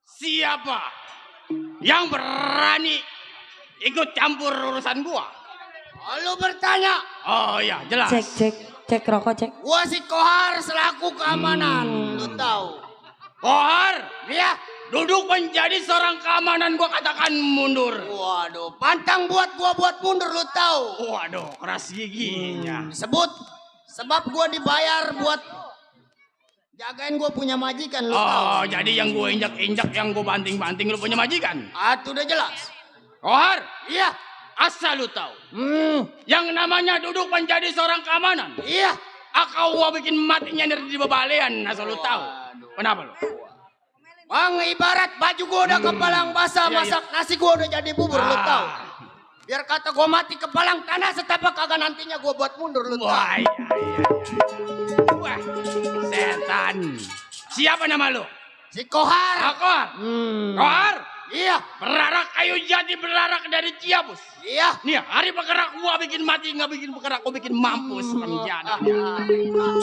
Siapa yang berani ikut campur urusan gua? Lu bertanya. Oh ya, jelas. Cek rokok cek. Gua si Kohar selaku keamanan. Lu tahu. Kohar, dia duduk menjadi seorang keamanan, gua katakan mundur. Waduh, pantang buat gua buat mundur, lu tahu. Waduh, keras giginya. Sebab gua dibayar buat jagain gua punya majikan, lu tahu. Oh, jadi yang gua injak-injak, yang gua banting-banting, lu punya majikan? Atuh udah jelas. Kohar, Iya. asal lu tahu. Yang namanya duduk menjadi seorang keamanan. Iya. Akau gua bikin matinya di bebalean, asal lu tahu. Kenapa lu? Bang, ibarat baju gua udah kepalang basah, Iya, masak nasi gua udah jadi bubur, lu tahu. Biar kata gua mati kepalang tanah, setapak kagak nantinya gua buat mundur, lu tahu. Wah, iya. Wah, setan. Siapa nama lu? Si Kohar. Kohar. Kohar. Iya. Berarak kayu jati, berarak dari Ciabus. Iya. Nih, hari bergerak gua bikin mati, nggak bikin bergerak gua bikin mampus menjadi.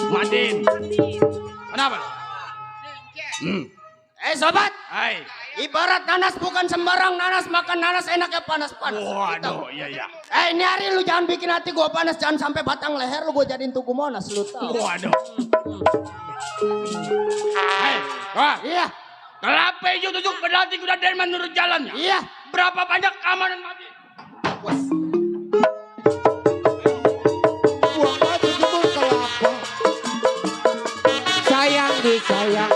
Matiin. Kenapa? Sobat. Hai. Ibarat nanas bukan sembarang nanas, makan nanas enaknya panas-panas. Waduh, iya. Ini hari lu jangan bikin hati gua panas, jangan sampai batang leher lu gua jadiin tugu monas, lu tahu. Waduh. Hai, wah. Iya. Kelapa hijau tujuh berarti udah dari menurut jalannya. Iya. Berapa banyak keamanan mati? Buang batu jebul kelapa. Sayang disayang,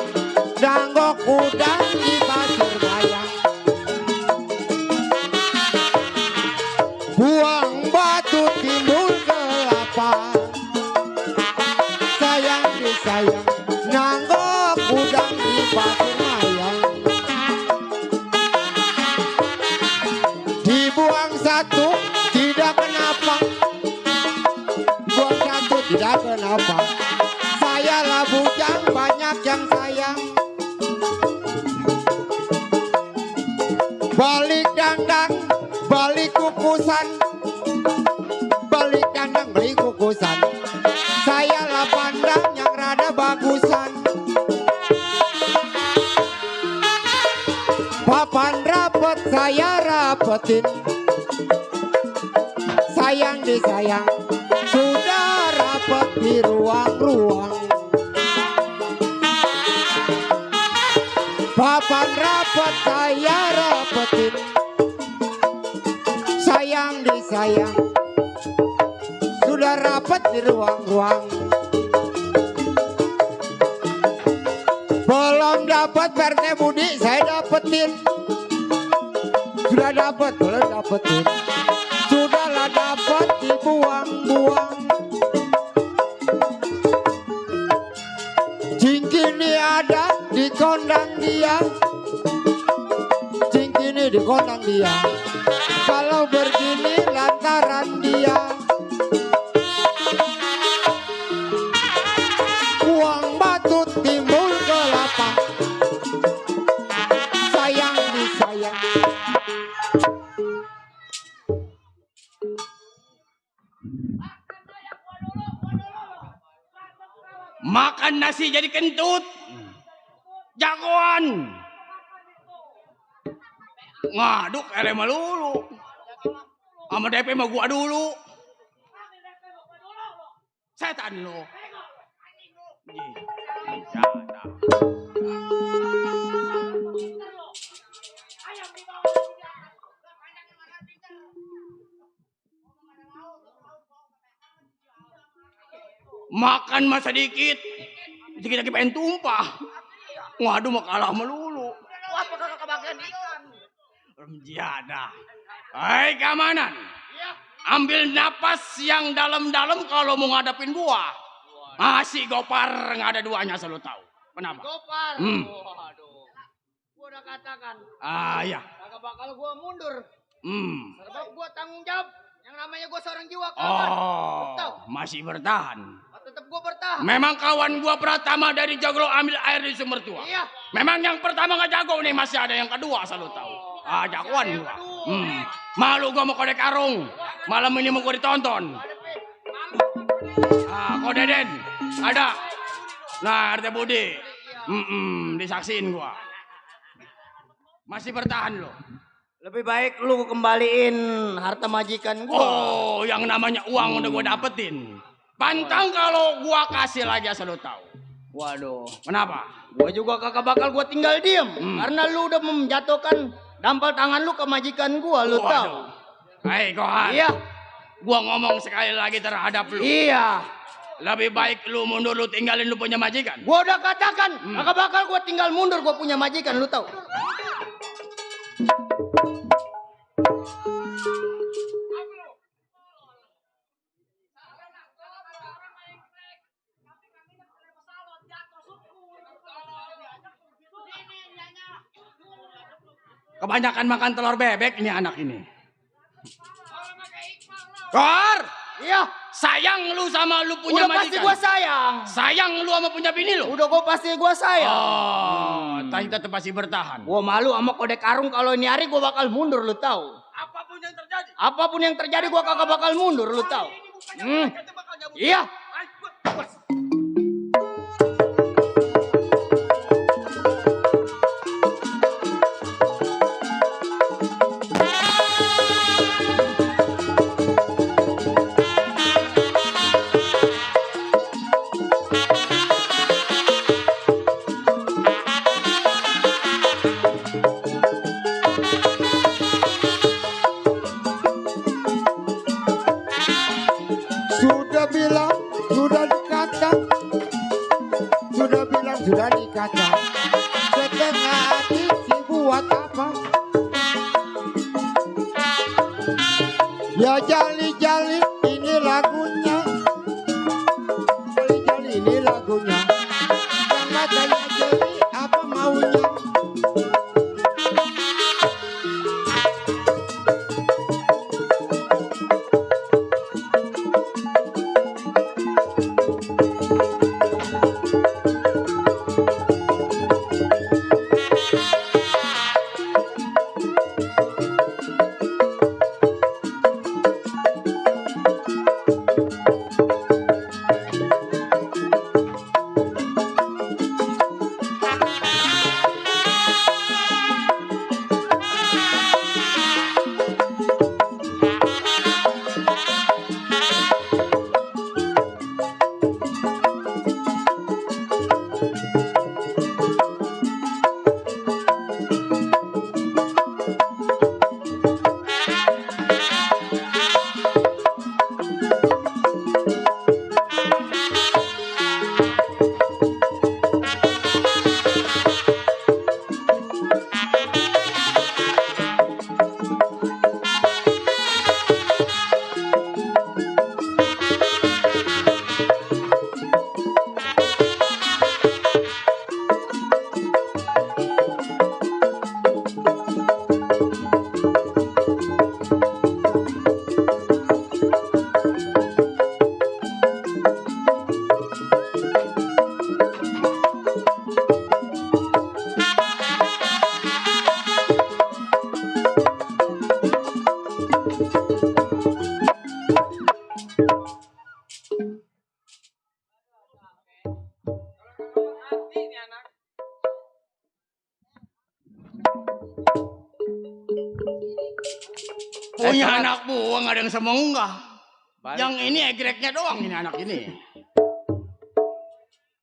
danggok udang di pasir bayang. Buang batu timbul kelapa. Sayang disayang, danggok udang di pasir bayang. Dibuang satu tidak kenapa. Buang satu tidak kenapa. Saya lah bujang banyak yang sayang. Balik dandang, balik kukusan. Balik dandang, balik kukusan. Saya lah pandang yang rada bagusan. Papan rapet saya rapetin. Sayang disayang, sudah rapet di ruang-ruang. Papan rapet saya rapetin. Sayang disayang, sudah rapet di ruang-ruang. Belum dapat Perte Budi, saya dapetin. Sudah dapat, belum dapetin. Sudahlah dikondang dia. Kalau begini lantaran dia uang batu timbul kelapa. Sayang disayang. Makan nasi jadi kentut. Jagoan. Ngaduk ele melulu. Sama DP mah gua dulu. Setan lo. Makan mah sedikit. Dikit lagi pengen tumpah. Waduh mah kalah melulu. Wah, pada kebagian ikan. Remjiada. Hai keamanan. Ambil napas yang dalam-dalam kalau mau ngadepin gua. Masih Gopar nggak ada duanya selalu tahu. Kenapa? Gopar. Waduh. Gua udah katakan. Ya. Kagak bakal gua mundur. Sebab gua tanggung jawab. Yang namanya gua seorang jiwa kawan. Masih bertahan. Tetap gua bertahan. Memang kawan gua Pratama dari Jaglo ambil air di sumber tua. Iya. Memang yang pertama nggak jago nih, masih ada yang kedua selalu tahu. Jagoan gua. Malu gua mau kode karung. Malam ini mau gua ditonton. Kode Den ada. Nah RT Budi. Disaksiin gua. Masih bertahan lo. Lebih baik lu kembaliin harta majikan gua. Oh, yang namanya uang udah gua dapetin. Pantang kalau gua kasih lagi asal lu tahu. Waduh. Kenapa? Gua juga kagak bakal gua tinggal diem. Karena lu udah menjatuhkan dampal tangan lu ke majikan gua, lu tahu. Hei Kohar. Iya. Gua ngomong sekali lagi terhadap lu. Iya. Lebih baik lu mundur, lu tinggalin lu punya majikan. Gua udah katakan, kagak bakal gua tinggal mundur, gua punya majikan, lu tahu. Kebanyakan makan telur bebek ini anak ini. Kor! Iya. Sayang lu sama lu punya udah majikan. Pasti gua sayang. Sayang lu sama punya bini lu. Udah gua pasti gua sayang. Tapi tetap masih bertahan. Gua malu sama kode karung kalau ini hari gua bakal mundur, lu tahu. Apapun yang terjadi. Apapun yang terjadi gua kagak bakal mundur, lu tahu. Iya. Sudah dikata setengah hati buat apa? Ya jali-jali ini lagunya, jali-jali ini lagunya. Yang katanya jeli apa maunya? gua nggak ada yang sama enggak. Balik. Yang ini egreknya doang ini anak ini.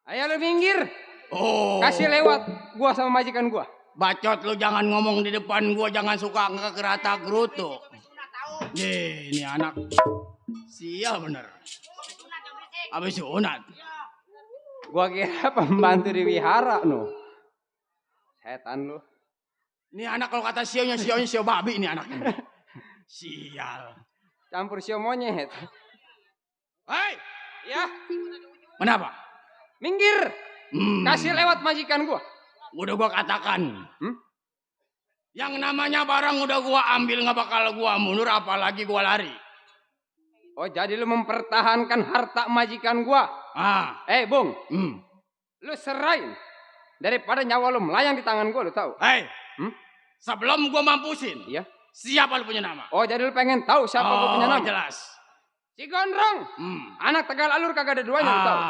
Ayo lu minggir. Oh. Kasih lewat gua sama majikan gua. Bacot lu jangan ngomong di depan gua, jangan suka ngekerata gerutu. Ini anak. Sial bener. Habis sunat. Gua kira pembantu di wihara no. Setan lu. Ini anak kalau kata sionya sio babi ini anak ini. Sial. Campur sio monyet. Hei, Ya, kenapa? minggir. Kasih lewat majikan gua. Udah gua katakan. Yang namanya barang udah gua ambil nggak bakal gua mundur apalagi gua lari. Oh, jadi lu mempertahankan harta majikan gua. Bung. Lu serain daripada nyawa lu melayang di tangan gua, lu tahu? Hei. Sebelum gua mampusin. Iya. Siapa lu punya nama? Oh, jadi lu pengen tahu siapa gua punya nama? Jelas. Si Gondrong. Anak Tegal Alur kagak ada duanya, lu tahu?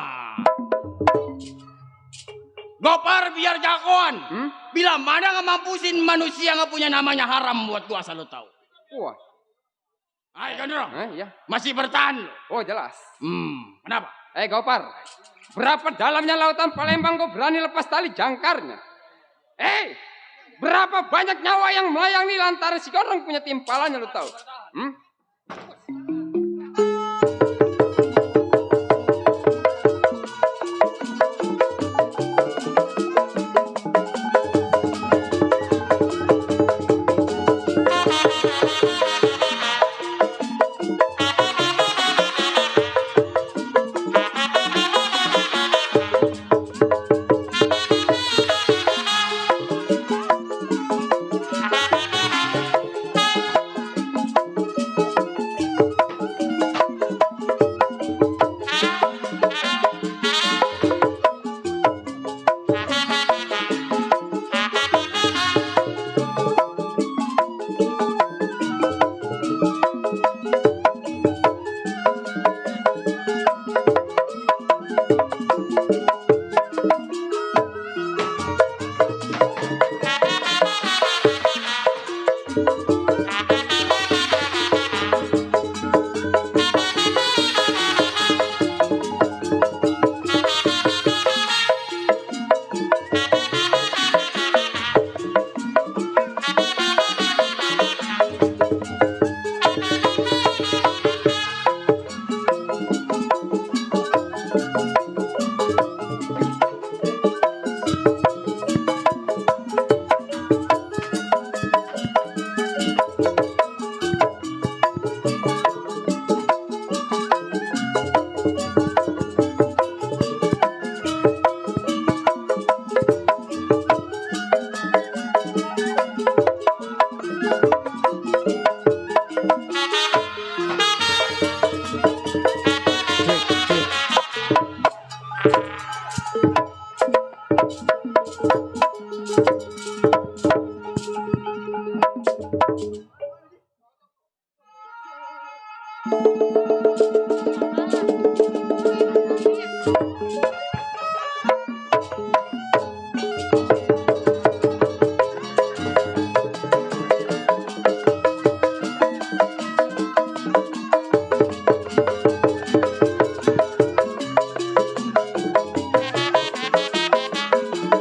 Gopar biar jagoan. Bila mana nggak mampusin manusia nggak punya namanya haram buat gua asal lu tahu. Wah. Hai Gondrong. Iya. Masih bertahan lu. Oh, jelas. Kenapa? Gopar. Berapa dalamnya lautan Palembang gua berani lepas tali jangkarnya? Berapa banyak nyawa yang melayang nih lantaran si Gondrong punya timpalannya, lu tahu?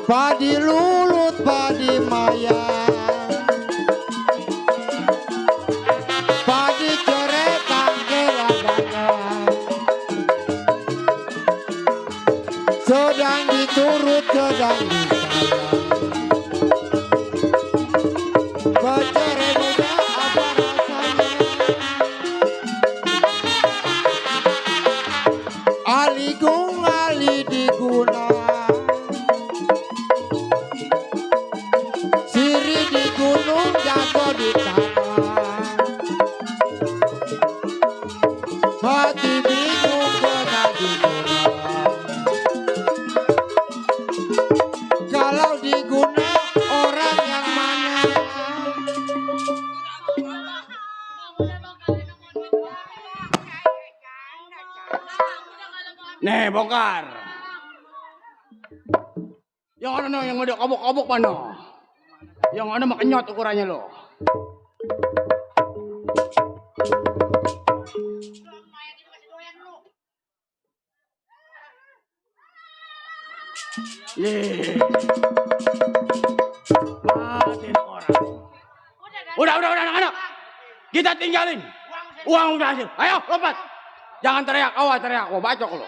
Padi lulut, padi maya, padi coretan kerandangan, sedang diturut, sedang disayang. Becere muda apa rasanya? Aligung ali diguna. Siri di gunung, jatuh di tanah. Hati bingung kena diguna. Kalau diguna orang yang mana? Nih bongkar. Yang ada no, yang udah kabuk-kabuk mana? Yang ada makenyot ukurannya lo. Ye. Matiin orang. Udah anak-anak. Kita tinggalin. Uang udah hasil. Ayo lompat. Jangan teriak, awas teriak. Gua bacok lo.